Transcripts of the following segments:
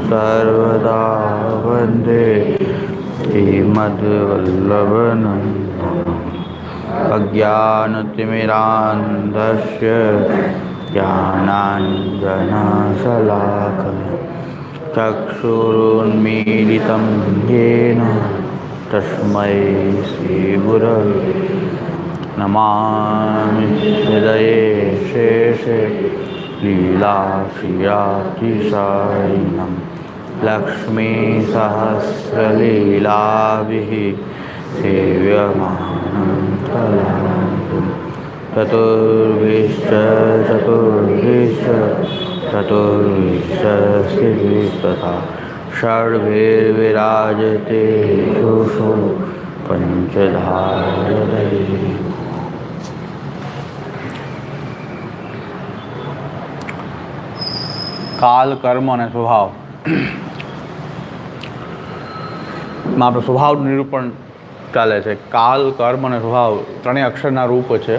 सर्वदा वन्दे श्रीमद्वल्लभनन्दनम् अज्ञानतिमिरान्धस्य ज्ञानाञ्जनशलाकया चक्षुरुन्मीलितं येन तस्मै श्रीगुरवे नमामि हृदये शेषे लीलाश्रियातिशायिनं लक्ष्मीसहस्रलीलाभिः सेव्यमानं कलावतीं चतुर्विंशतिस्तथा षड्भिर्विराजते शुषु पंचधारदैः। કાલ કર્મ અને સ્વભાવ આપણે સ્વભાવનું નિરૂપણ ચાલે છે. કાલ કર્મ અને સ્વભાવ ત્રણેય અક્ષરના રૂપ છે.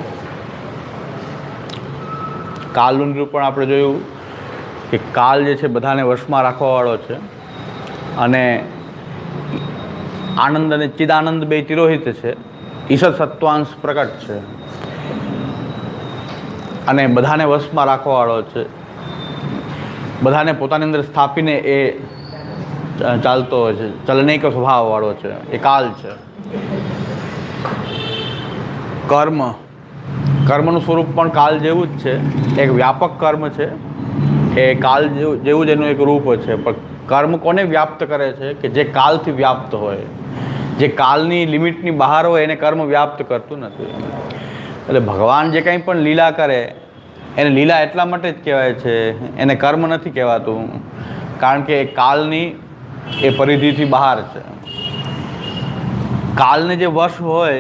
કાલનું નિરૂપણ આપણે જોયું કે કાલ જે છે બધાને વશમાં રાખવાવાળો છે અને આનંદ અને ચિદાનંદ બે તિરોહિત છે. ઈશ્વર સત્વાંશ પ્રકટ છે અને બધાને વશમાં રાખવાવાળો છે. બધાને પોતાની અંદર સ્થાપીને એ ચાલતો હોય છે. ચલનૈક સ્વભાવવાળો છે. એ કાલ છે. કર્મનું સ્વરૂપ પણ કાલ જેવું જ છે. એક વ્યાપક કર્મ છે. એ કાલ જેવું જ એનું એક રૂપ છે. પણ કર્મ કોને વ્યાપ્ત કરે છે? કે જે કાલથી વ્યાપ્ત હોય, જે કાલની લિમિટની બહાર હોય એને કર્મ વ્યાપ્ત કરતું નથી. એટલે ભગવાન જે કંઈ પણ લીલા કરે એને લીલા એટલા માટે જ કહેવાય છે, એને કર્મ નથી કહેવાતું, કારણ કે એ કાલની એ પરિધિથી બહાર છે. કાલને જે વશ હોય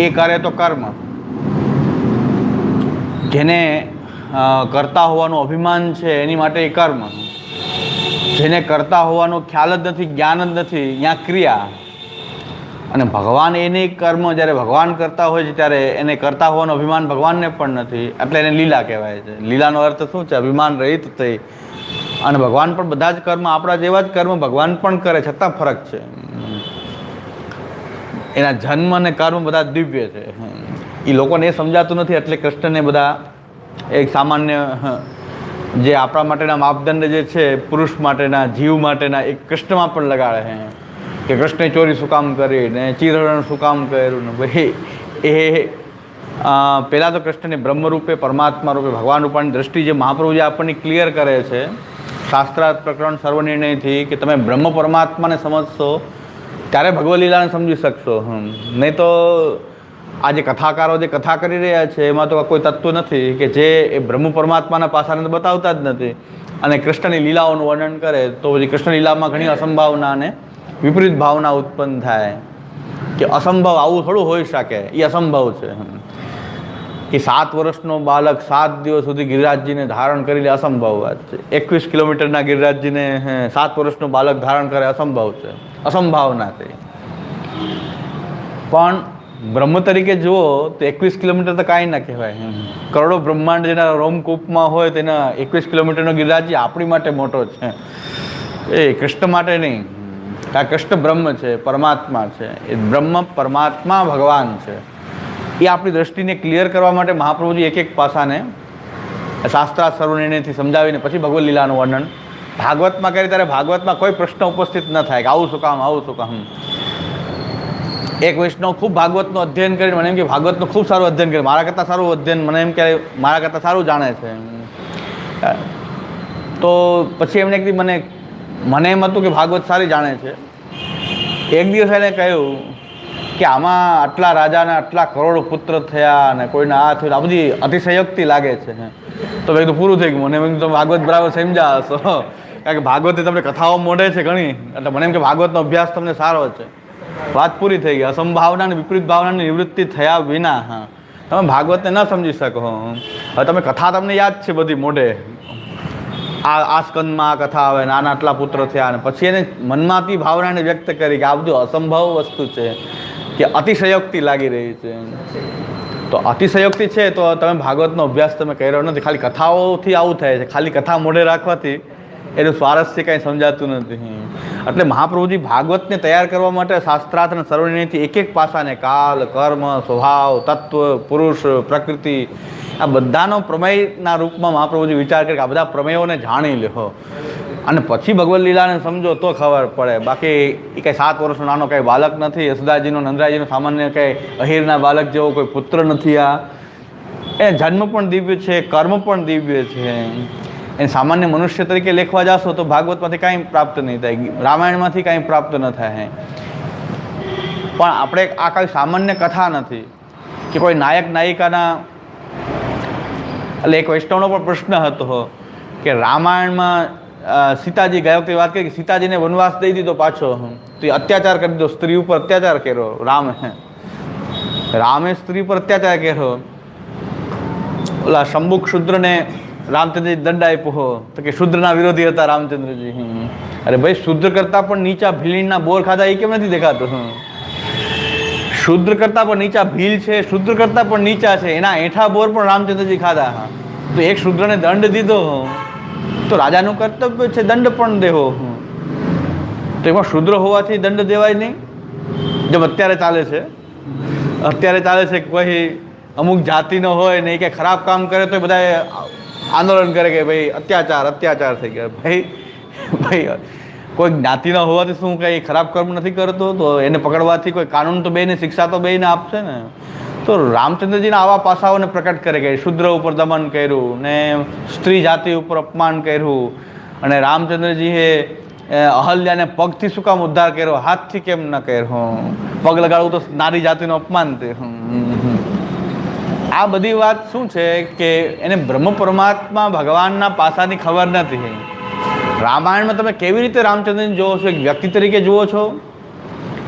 એ કરે તો કર્મ. જેને કરતા હોવાનું અભિમાન છે એની માટે એ કર્મ. જેને કરતા હોવાનો ખ્યાલ જ નથી, જ્ઞાન જ નથી, ત્યાં ક્રિયા. અને ભગવાન એને કર્મ જ્યારે ભગવાન કરતા હોય છે ત્યારે એને કરતા હોવાનું અભિમાન ભગવાનને પણ નથી, એટલે એને લીલા કહેવાય છે. લીલાનો અર્થ શું છે? અભિમાન રહિત થઈ. અને ભગવાન પણ બધા જ કર્મ આપણા જેવા જ કર્મ ભગવાન પણ કરે, છતાં ફરક છે. એના જન્મ અને કર્મ બધા દિવ્ય છે. એ લોકોને એ સમજાતું નથી, એટલે કૃષ્ણને બધા એક સામાન્ય જે આપણા માટેના માપદંડ જે છે પુરુષ માટેના, જીવ માટેના, એ કૃષ્ણમાં પણ લગાડે છે કે કૃષ્ણે ચોરી શું કામ કરી ને ચીરહરણ શું કામ કર્યું ને ભાઈ. એ પહેલાં તો કૃષ્ણને બ્રહ્મરૂપે, પરમાત્મા રૂપે, ભગવાન રૂપાની દ્રષ્ટિ જે મહાપ્રભુજી આપણને ક્લિયર કરે છે શાસ્ત્રાર્થ પ્રકરણ સર્વનિર્ણયથી, કે તમે બ્રહ્મ પરમાત્માને સમજશો ત્યારે ભગવદ લીલાને સમજી શકશો. નહીં તો આ જે કથાકારો જે કથા કરી રહ્યા છે એમાં તો કોઈ તત્વ નથી કે જે એ બ્રહ્મ પરમાત્માના પાસાને તો બતાવતા જ નથી અને કૃષ્ણની લીલાઓનું વર્ણન કરે તો પછી કૃષ્ણ લીલામાં ઘણી અસંભાવના અને વિપરીત ભાવના ઉત્પન્ન થાય કે અસંભવ આવું થોડું હોઈ શકે. એ અસંભવ છે કે 7 વર્ષનો બાળક 7 દિવસ સુધી ગિરિરાજજીને ધારણ કરી લે, અસંભવ વાત છે. 21 કિલોમીટરના ગિરિરાજજીને 7 વર્ષનો બાળક ધારણ કરે, અસંભવ છે, અસંભાવના થઈ. પણ બ્રહ્મ તરીકે જુઓ તો 21 કિલોમીટર તો કાંઈ ના કહેવાય. કરોડો બ્રહ્માંડ જેના રોમકૂપમાં હોય તેના 21 કિલોમીટરનો ગિરિરાજજી આપણી માટે મોટો છે, એ કૃષ્ણ માટે નહીં. આ કૃષ્ણ બ્રહ્મ છે, પરમાત્મા છે. એ બ્રહ્મ, પરમાત્મા, ભગવાન છે. એ આપણી દ્રષ્ટિને ક્લિયર કરવા માટે મહાપ્રભુજી એક એક પાસાને શાસ્ત્રાર્થ સર્વનિર્ણયથી સમજાવીને પછી ભગવદ લીલાનું વર્ણન ભાગવતમાં કરી. ત્યારે ભાગવતમાં કોઈ પ્રશ્ન ઉપસ્થિત ન થાય કે આવું શું કામ, આવું શું કામ. એક વૈષ્ણવ ખૂબ ભાગવતનું અધ્યયન કરીને મને એમ કે ભાગવતનું ખૂબ સારું અધ્યયન કરે, મારા કરતાં સારું અધ્યયન, મને એમ કે મારા કરતાં સારું જાણે છે. તો પછી એમને કીધું, મને એમ હતું કે ભાગવત સારી જાણે છે. એક દિવસ એને કહ્યું કે આમાં આટલા રાજાના આટલા કરોડ પુત્ર થયા અને કોઈને આ થયું, આ બધી અતિશયોક્તિ લાગે છે. તો મેં કીધું પૂરું થઈ ગયું. મને એમ તમે ભાગવત બરાબર સમજ્યા હશો, કારણ કે ભાગવતે તમને કથાઓ મોઢે છે ઘણી, એટલે મને એમ કે ભાગવતનો અભ્યાસ તમને સારો છે. વાત પૂરી થઈ ગઈ. અસંભાવના અને વિપરીત ભાવનાની નિવૃત્તિ થયા વિના તમે ભાગવતને ન સમજી શકો. હવે તમે કથા તમને યાદ છે બધી મોઢે, આ સ્કંદમાં આ કથા આવે, નાના આટલા પુત્ર થયા, અને પછી એને મનમાંથી ભાવનાને વ્યક્ત કરી કે આ બધું અસંભવ વસ્તુ છે, કે અતિશયોક્તિ લાગી રહી છે. તો અતિશયોક્તિ છે તો તમે ભાગવતનો અભ્યાસ તમે કર્યો નથી. ખાલી કથાઓથી આવું થાય છે. ખાલી કથા મોઢે રાખવાથી એનું સ્વારસ્ય કાંઈ સમજાતું નથી. એટલે મહાપ્રભુજી ભાગવતને તૈયાર કરવા માટે શાસ્ત્રાર્થ અને સર્વનિર્ણયથી એક એક પાસાને કાલ, કર્મ, સ્વભાવ, તત્વ, પુરુષ, પ્રકૃતિ આ બધાનો પ્રમેયના રૂપમાં મહાપ્રભુજી વિચાર કરે કે આ બધા પ્રમેયોને જાણી લો અને પછી ભગવદ લીલાને સમજો તો ખબર પડે. બાકી એ કંઈ 7 વર્ષનો નાનો કંઈ બાલક નથી. યશોદાજીનો નંદરાજીનો સામાન્ય કંઈ અહીરના બાલક જેવો કોઈ પુત્ર નથી. આ એ જન્મ પણ દિવ્ય છે, કર્મ પણ દિવ્ય છે. એને સામાન્ય મનુષ્ય તરીકે લેખવા જાશો તો ભાગવતમાંથી કાંઈ પ્રાપ્ત નહીં થાય, રામાયણમાંથી કાંઈ પ્રાપ્ત ન થાય. પણ આપણે આ કાંઈ સામાન્ય કથા નથી કે કોઈ નાયક નાયિકાના. એટલે એક વૈષ્ણવનો પણ પ્રશ્ન હતો કે રામાયણમાં સીતાજી ગયા વખતે વાત કરી કે સીતાજીને વનવાસ દઈ દીધો પાછો, તો એ અત્યાચાર કરી દીધો, સ્ત્રી ઉપર અત્યાચાર કર્યો. રામે સ્ત્રી પર અત્યાચાર કર્યો. ઓલા શંભુક શૂદ્રને રામચંદ્રજી દંડ આપ્યો તો કે શૂદ્રના વિરોધી હતા રામચંદ્રજી. અરે ભાઈ, શૂદ્ર કરતા પણ નીચા ભીલના બોર ખાધા એ કેમ નથી દેખાતું? શૂદ્ર કરતા પણ નીચા ભીલ છે, શૂદ્ર કરતા પણ નીચા છે, એના એઠા બોર પણ રામચંદ્રજી ખાધા. તો એક શૂદ્રને દંડ દીધો તો રાજાનું કર્તવ્ય છે દંડ પણ દેવો. તો એમાં શૂદ્ર હોવાથી દંડ દેવાય નહીં. જેમ અત્યારે ચાલે છે કોઈ અમુક જાતિનો હોય ને એ કંઈ ખરાબ કામ કરે તો બધા આંદોલન કરે કે ભાઈ અત્યાચાર થઈ ગયા. ભાઈ કોઈ જ્ઞાતિનો હોવાથી શું કંઈ ખરાબ કર્મ નથી કરતો તો એને પકડવાથી કોઈ કાનૂન તો બેને શિક્ષા તો બેને આપશે ને. તો રામચંદ્રજીના આવા પાસાઓને પ્રકટ કરે કે શૂદ્ર ઉપર દમન કર્યું ને સ્ત્રી જાતિ ઉપર અપમાન કર્યું, અને રામચંદ્રજીએ અહલ્યાને પગથી શું કામ ઉદ્ધાર કર્યો, હાથથી કેમ ન કર્યો? પગ લગાડવું તો નારી જાતિનું અપમાન થયું. આ બધી વાત શું છે કે એને બ્રહ્મ પરમાત્મા ભગવાનના પાસાની ખબર નથી. રામાયણમાં તમે કેવી રીતે રામચંદ્રને જુઓ છો? એક વ્યક્તિ તરીકે જુઓ છો,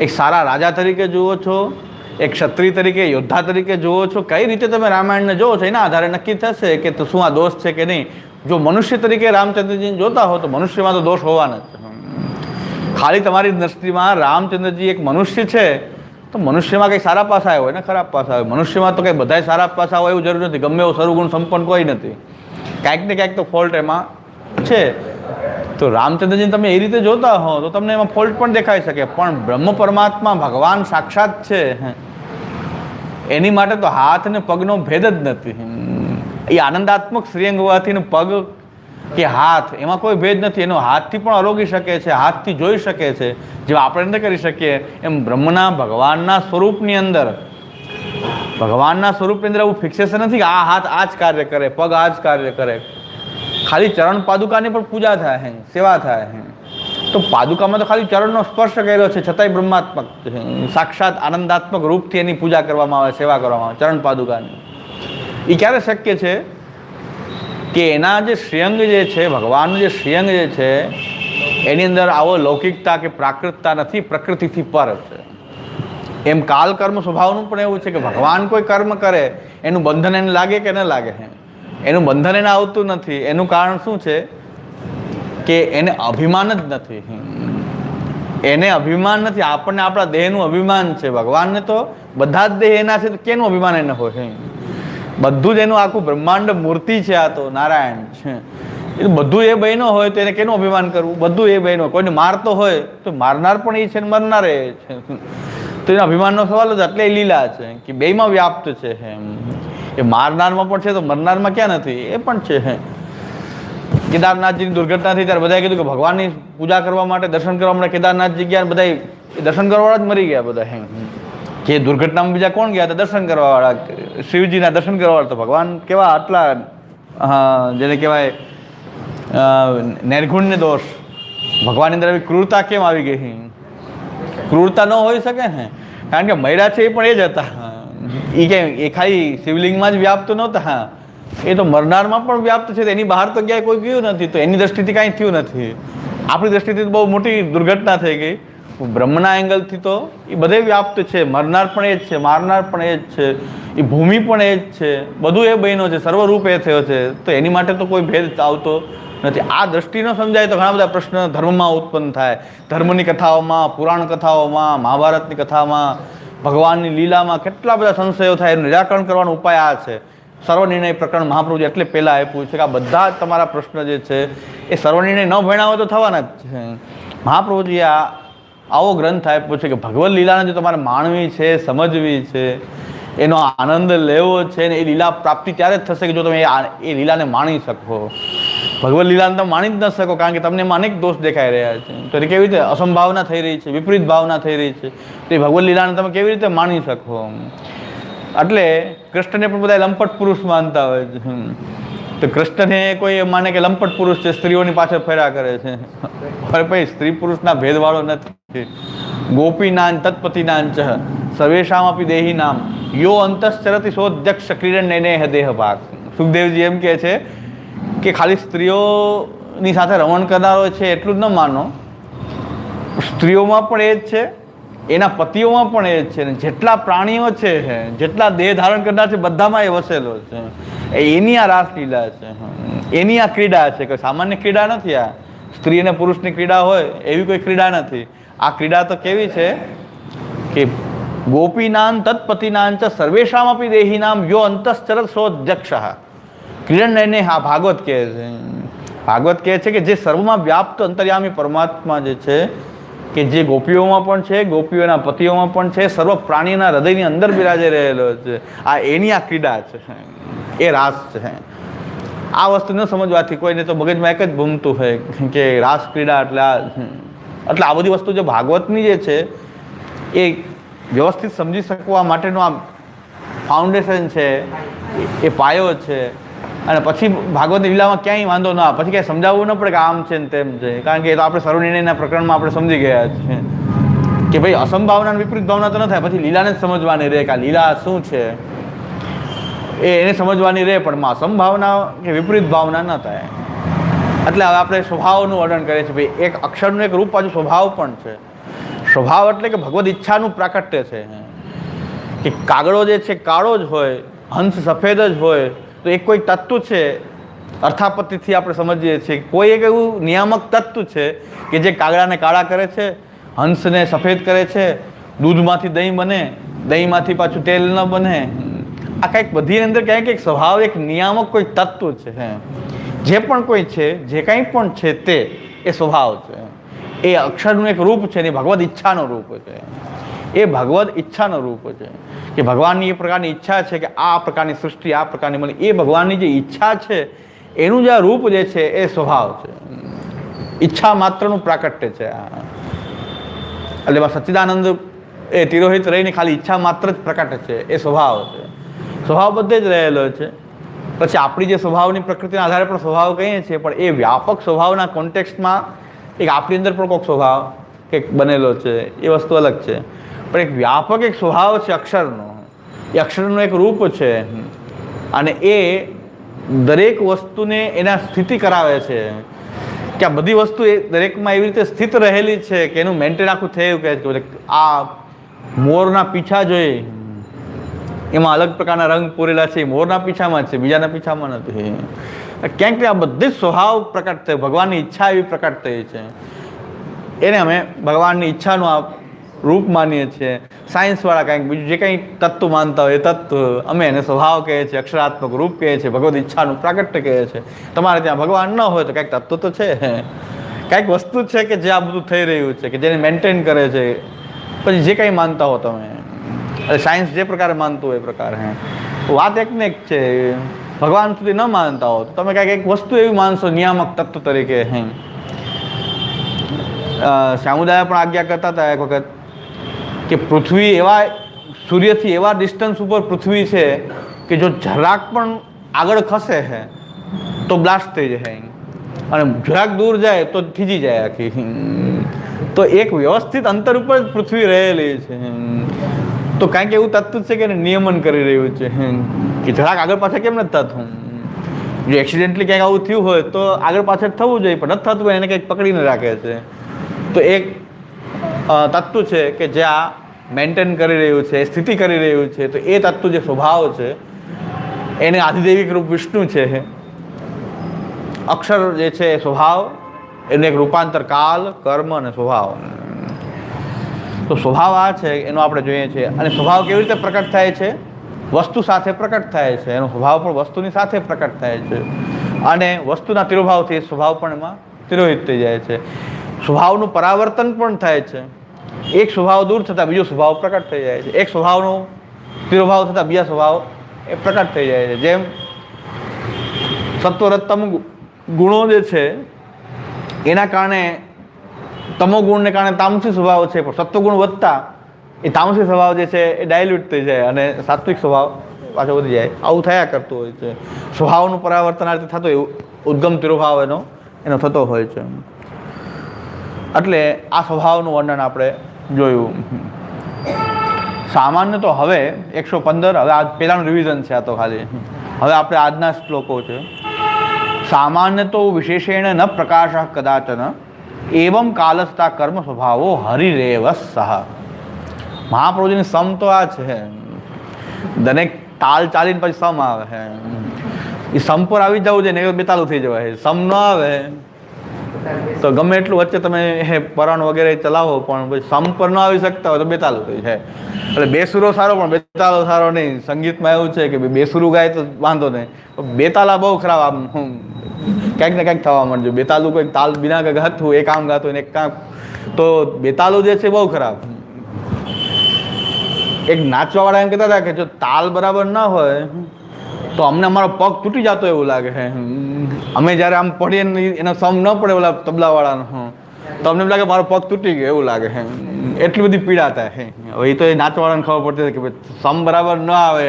એક સારા રાજા તરીકે જુઓ છો, એક ક્ષત્રિય તરીકે, યોદ્ધા તરીકે જુઓ છો? કઈ રીતે તમે રામાયણને જુઓ છો એના આધારે નક્કી થશે કે શું આ દોષ છે કે નહીં. જો મનુષ્ય તરીકે રામચંદ્રજીને જોતા હો તો મનુષ્યમાં તો દોષ હોવાના જ છે. ખાલી તમારી દ્રષ્ટિમાં રામચંદ્રજી એક મનુષ્ય છે તો મનુષ્યમાં કંઈ સારા પાસા હોય ને ખરાબ પાસા હોય. મનુષ્યમાં તો કંઈ બધાય સારા પાસા હોય એવું જરૂર નથી. ગમે એવો સર્વગુણ સંપન્ન કોઈ નથી, ક્યાંક ને ક્યાંક તો ફોલ્ટ એમાં છે. તો રામચંદ્રજીને તમે એ રીતે જોતા હો તો તમને એમાં ફોલ્ટ પણ દેખાઈ શકે. પણ બ્રહ્મ પરમાત્મા ભગવાન સાક્ષાત છે, એની માટે તો હાથ અને પગનો ભેદ જ નથી. એ આનંદાત્મક શ્રીઅંગ હોવાથી પગ કે હાથ એમાં કોઈ ભેદ નથી. એનો હાથથી પણ અરોગી શકે છે, હાથથી જોઈ શકે છે, જેવા આપણે ન કરી શકીએ એમ બ્રહ્મના ભગવાનના સ્વરૂપની અંદર એવું ફિક્સેશન નથી કે આ હાથ આ જ કાર્ય કરે, પગ આ જ કાર્ય કરે. ખાલી ચરણ પાદુકાની પણ પૂજા થાય, સેવા થાય. તો પાદુકામાં તો ખાલી ચરણનો સ્પર્શ કર્યો છે છતાંય બ્રહ્માત્મક સાક્ષાત આનંદાત્મક રૂપથી એની પૂજા કરવામાં આવે, સેવા કરવામાં આવે ચરણ પાદુકાની. એ ક્યારે શક્ય છે કે એના જે શ્રેયંગ જે છે, ભગવાનનું જે શ્રેયંગ જે છે એની અંદર આવો લૌકિકતા કે પ્રાકૃતતા નથી, પ્રકૃતિથી પર છે. એમ કાલ કર્મ સ્વભાવનું પણ એવું છે કે ભગવાન કોઈ કર્મ કરે એનું બંધન એને લાગે કે ન લાગે, એનું બંધન એને આવતું નથી. એનું કારણ શું છે કે એને અભિમાન જ નથી. એને અભિમાન નથી. આપણને આપણા દેહનું અભિમાન છે. ભગવાનને તો બધા જ દેહ એના છે તો કેનું અભિમાન એને હોય? બધું જ એનું આખું બ્રહ્માંડ મૂર્તિ છે. આ તો નારાયણ છે. એ બધું એ બહેનો હોય તો એને કેનું અભિમાન કરવું? બધું એ બહેનો. કોઈને મારતો હોય તો મારનાર પણ એ છે ને મરનાર એ છે. તો એના અભિમાનનો સવાલ જ એટલે લીલા છે કે બેયમાં વ્યાપ્ત છે. એ મારનારમાં પણ છે તો મરનારમાં ક્યાં નથી? એ પણ છે. કેદારનાથજીની દુર્ઘટના થઈ ત્યારે બધાએ કીધું કે ભગવાનની પૂજા કરવા માટે, દર્શન કરવા માટે કેદારનાથજી ગયા. બધા દર્શન કરવાવાળા જ મરી ગયા બધા. જે દુર્ઘટનામાં બીજા કોણ ગયા હતા? દર્શન કરવાવાળા, શિવજીના દર્શન કરવાવાળા. તો ભગવાન કેવા આટલા જેને કહેવાય નિર્ગુણને દોષ. ભગવાનની અંદર આવી ક્રૂરતા કેમ આવી ગઈ? ક્રૂરતા ન હોઈ શકે ને, કારણ કે મર્યા છે એ પણ એ જ હતા. એ ક્યાંય એ ખાલી શિવલિંગમાં જ વ્યાપ્ત નહોતા, એ તો મરનારમાં પણ વ્યાપ્ત છે. એની બહાર તો ક્યાંય કોઈ ગયું નથી. તો એની દ્રષ્ટિથી કાંઈ થયું નથી. આપણી દ્રષ્ટિથી બહુ મોટી દુર્ઘટના થઈ ગઈ. બ્રહ્મના એંગલથી તો એ બધે વ્યાપ્ત છે. મરનાર પણ એ જ છે, મારનાર પણ એ જ છે, એ ભૂમિ પણ એ જ છે, બધું એ બહેનો છે, સર્વરૂપ એ થયો છે. તો એની માટે તો કોઈ ભેદ આવતો નથી. આ દ્રષ્ટિ ન સમજાય તો ઘણા બધા પ્રશ્ન ધર્મમાં ઉત્પન્ન થાય. ધર્મની કથાઓમાં, પુરાણ કથાઓમાં, મહાભારતની કથામાં, ભગવાનની લીલામાં કેટલા બધા સંશયો થાય. એનું નિરાકરણ કરવાનો ઉપાય આ છે. સર્વનિર્ણય પ્રકરણ મહાપ્રભુજી એટલે પહેલાં આપ્યું છે કે આ બધા જ તમારા પ્રશ્ન જે છે એ સર્વનિર્ણય ન ભણ્યા હોય તો થવાના જ છે. મહાપ્રભુજી આવો ગ્રંથ આપ્યો છે કે ભગવદ્ લીલાને જો તમારે માણવી છે, સમજવી છે, એનો આનંદ લેવો છે ને એ લીલા પ્રાપ્તિ ત્યારે જ થશે કે જો તમે એ લીલાને માણી શકો. ભગવદ્ લીલાને તમે માણી જ ન શકો કારણ કે તમને એમાં અનેક દોષ દેખાઈ રહ્યા છે. તો એ કેવી રીતે અસંભાવના થઈ રહી છે, વિપરીત ભાવના થઈ રહી છે, તો એ ભગવદ્ લીલાને તમે કેવી રીતે માણી શકો? એટલે કૃષ્ણને પણ બધા લંપટ પુરુષ માનતા હોય છે. તો કૃષ્ણને કોઈ માને કે લંપટ પુરુષ છે, સ્ત્રીઓની પાછળ ફર્યા કરે છે. પણ ભાઈ સ્ત્રી પુરુષના ભેદવાળો નથી. ગોપીનાન તત્પતિનાન ચ સર્વેશામ આપી દેહી નામ યો અંતશ્ચરતિ સોધ્યક્ષ ક્રીડન નૈનેહ દેહ ભાગ. સુખદેવજી એમ કહે છે કે ખાલી સ્ત્રીઓની સાથે રમણ કરનારો છે એટલું જ ન માનો, સ્ત્રીઓમાં પણ એ જ છે, એના પતિઓમાં પણ એ જ છે, ને જેટલા પ્રાણીઓ છે, જેટલા દેહ ધારણ કરનાર છે, બધામાં એ વસેલો છે. એની આ રાસલીલા છે, એની આ ક્રીડા છે. કોઈ સામાન્ય ક્રીડા નથી. આ સ્ત્રી અને પુરુષની ક્રીડા હોય એવી કોઈ ક્રીડા નથી. આ ક્રીડા તો કેવી છે કે ગોપીનાન તત્પતિનાન ચ સર્વેશામ આપી દેહી નામ યો અંતશ્ચરત સોધ્યક્ષ ક્રીડન નયને. હા ભાગવત કહે છે. ભાગવત કહે છે કે જે સર્વમાં વ્યાપ્ત અંતર્યામી પરમાત્મા જે છે કે જે ગોપીઓમાં પણ છે, ગોપીઓના પતિઓમાં પણ છે, સર્વ પ્રાણીના હૃદયની અંદર બિરાજે રહેલો છે. આ એની આ ક્રીડા છે, એ રાસ છે. આ વસ્તુ ન સમજવાથી કોઈને તો મગજમાં એક જ ભૂમતું હોય કે રાસ ક્રીડા એટલે આ બધી વસ્તુ જે ભાગવતની જે છે એ વ્યવસ્થિત સમજી શકવા માટેનું આ ફાઉન્ડેશન છે, એ પાયો છે. અને પછી ભાગવતની લીલામાં ક્યાંય વાંધો ના, પછી ક્યાંય સમજાવવું ન પડે કે આમ છે ને તેમ છે, કારણ કે એ તો આપણે સર્વનિર્ણયના પ્રકરણમાં આપણે સમજી ગયા છીએ કે ભાઈ અસંભાવના વિપરીત ભાવના તો ન થાય. પછી લીલાને જ સમજવાની રહે કે આ લીલા શું છે, એને સમજવાની રહે, પણ અસંભાવના કે વિપરીત ભાવના ન થાય. એટલે હવે આપણે સ્વભાવનું વર્ણન કરીએ છીએ. ભાઈ એક અક્ષરનું એક રૂપ પાછું સ્વભાવ પણ છે. સ્વભાવ એટલે કે ભગવદ ઈચ્છાનું પ્રાકટ્ય છે. કે કાગડો જે છે કાળો જ હોય, હંસ સફેદ જ હોય, તો એક કોઈ તત્વ છે, અર્થાપત્તિથી આપણે સમજીએ છીએ, કોઈ એક એવું નિયામક તત્વ છે કે જે કાગડાને કાળા કરે છે, હંસને સફેદ કરે છે, દૂધમાંથી દહીં બને, દહીંમાંથી પાછું તેલ ન બને. આ કંઈક બધી અંદર ક્યાંક એક સ્વભાવ, એક નિયામક કોઈ તત્વ છે. જે પણ કોઈ છે, જે કંઈ પણ છે તે એ સ્વભાવ છે. એ અક્ષરનું એક રૂપ છે ને ભગવદ ઈચ્છાનું રૂપ છે. એ ભગવદ ઈચ્છાનું રૂપ છે કે ભગવાનની એ પ્રકારની ઈચ્છા છે કે આ પ્રકારની સૃષ્ટિ આ પ્રકારની મળી. એ ભગવાનની જે ઈચ્છા છે એનું જે આ રૂપ જે છે એ સ્વભાવ છે. ઈચ્છા માત્રનું પ્રાકટ્ય છે. એટલે એમાં સચ્ચિદાનંદ એ તિરોહિત રહીને ખાલી ઈચ્છા માત્ર જ પ્રકટ છે, એ સ્વભાવ છે. સ્વભાવ બધે જ રહેલો છે. પછી આપણી જે સ્વભાવની પ્રકૃતિના આધારે પણ સ્વભાવ કહીએ છીએ, પણ એ વ્યાપક સ્વભાવના કોન્ટેક્સ્ટમાં એક આપણી અંદર પણ કોઈક સ્વભાવ કંઈક બનેલો છે, એ વસ્તુ અલગ છે. પણ એક વ્યાપક એક સ્વભાવ છે અક્ષરનો. એ અક્ષરનું એક રૂપ છે અને એ દરેક વસ્તુને એના સ્થિતિ કરાવે છે કે આ બધી વસ્તુ એ દરેકમાં એવી રીતે સ્થિત રહેલી છે કે એનું મેન્ટેન આખું થયું કે આ મોરના પીછા જોઈએ એમાં અલગ પ્રકારના રંગ પૂરેલા છે, મોરના પીછામાં છે, બીજાના પીછામાં નથી. ક્યાંક આ બધી જ સ્વભાવ પ્રકટ થયો, ભગવાનની ઈચ્છા એવી પ્રકટ થઈ છે. એને અમે ભગવાનની ઈચ્છાનું આ રૂપ માનીએ છીએ. સાયન્સવાળા કંઈક બીજું જે કંઈ તત્વ માનતા હોય એ તત્વ, અમે એને સ્વભાવ કહે છે, અક્ષરાત્મક રૂપ કહે છે, ભગવદ ઈચ્છાનું પ્રાકટ્ય કહે છે. તમારે ત્યાં ભગવાન ન હોય તો કંઈક તત્વ તો છે, કંઈક વસ્તુ છે કે જે આ બધું થઈ રહ્યું છે, કે જેને મેન્ટેન કરે છે. પછી જે કંઈ માનતા હો તમે, સાયન્સ જે પ્રકારે માનતું હોય એ પ્રકારે. વાત એકને એક છે. ભગવાન સુધી ન માનતા હો તો તમે કાંઈક એક વસ્તુ એવી માનશો નિયામક તત્વ તરીકે. શ્યામુદાય પણ આજ્ઞા કરતા હતા એક વખત કે પૃથ્વી એવા સૂર્યથી એવા ડિસ્ટન્સ ઉપર પૃથ્વી છે કે જો જરાક પણ આગળ ખસે છે તો બ્લાસ્ટ થઈ જાય અને જરાક દૂર જાય તો થીજી જાય આખી. તો એક વ્યવસ્થિત અંતર ઉપર જ પૃથ્વી રહેલી છે. તો કાંઈક એવું તત્વ છે કે એને નિયમન કરી રહ્યું છે કે જરાક આગળ પાછળ કેમ નથી થતું. જો એક્સિડેન્ટલી ક્યાંક આવું થયું હોય તો આગળ પાછળ થવું જોઈએ, પણ નથી થતું હોય એને કંઈક પકડીને રાખે છે. તો એક તત્વ છે કે જે આ મેન્ટેન કરી રહ્યું છે, સ્થિતિ કરી રહ્યું છે. તો એ તત્વ જે સ્વભાવ છે એને આધિદૈવિક રૂપ વિષ્ણુ છે. અક્ષર જે છે એ સ્વભાવ, એનું એક રૂપાંતર કાલ, કર્મ અને સ્વભાવ. તો સ્વભાવ આ છે એનો આપણે જોઈએ છીએ. અને સ્વભાવ કેવી રીતે પ્રકટ થાય છે વસ્તુ સાથે પ્રકટ થાય છે, એનો સ્વભાવ પણ વસ્તુની સાથે પ્રકટ થાય છે અને વસ્તુના તિરોભાવથી સ્વભાવ પણ એમાં તિરોહિત થઈ જાય છે. સ્વભાવનું પરાવર્તન પણ થાય છે. એક સ્વભાવ દૂર થતાં બીજો સ્વભાવ પ્રકટ થઈ જાય છે. એક સ્વભાવનો તિરોભાવ થતાં બીજા સ્વભાવ એ પ્રકટ થઈ જાય છે. જેમ સત્વરજતમ ગુણો જે છે એના કારણે તમો ગુણને કારણે તામસી સ્વભાવ છે, પણ સત્વગુણ વધતા એ તામસી સ્વભાવ જે છે એ ડાયલ્યુટ થઈ જાય અને સાત્વિક સ્વભાવ પાછો વધી જાય. આવું થયા કરતું હોય છે. સ્વભાવનું પરાવર્તન આ રીતે થતું એવું ઉદ્ગમ તિરોભાવ એનો થતો હોય છે. એટલે આ સ્વભાવનું વર્ણન આપણે જોયું. સામાન્ય તો હવે 115, હવે આ પહેલાંનું રિવિઝન છે આ તો ખાલી. હવે આપણે આજના શ્લોકો છે. સામાન્ય તો વિશેષેણ ન પ્રકાશ કદાચન એવમ કાલસ્થા કર્મ સ્વભાવો હરિરેવ સહ. મહાપ્રભુજીની સમ તો આ છે. દરેક તાલ ચાલીને પછી સમ આવે છે. એ સમ પર આવી જવું છે ને બેતાલું થઈ જવાય. સમ ન આવે તો ગમે એટલું વચ્ચે તમે પરણ વગેરે ચલાવો પણ પછી સમ પર ન આવી શકતા હોય તો બેતાલું થઈ જાય. એટલે બેસુરો સારો પણ બેતાલો સારો નહીં. સંગીતમાં એવું છે કે બેસુરું ગાય તો વાંધો નહીં, બેતાલા બહુ ખરાબ. આમ ક્યાંક ને ક્યાંક થવા માંડજો. બેતાલું કોઈ તાલ બિના ગાતું એક આમ ગાતું ને એક કામ, તો બેતાલું જે છે બહુ ખરાબ. એક નાચવાવાળા એમ કહેતા હતા કે જો તાલ બરાબર ના હોય તો અમને અમારો પગ તૂટી જતો એવું લાગે છે. અમે જ્યારે આમ પડીએ ને એનો સમ ન પડે ઓલા તબલાવાળાનો તો અમને એમ લાગે મારો પગ તૂટી ગયો એવું લાગે છે. એટલી બધી પીડા થાય છે. હવે એ તો એ નાચવાળાને ખબર પડતી હતી કે ભાઈ સમ બરાબર ન આવે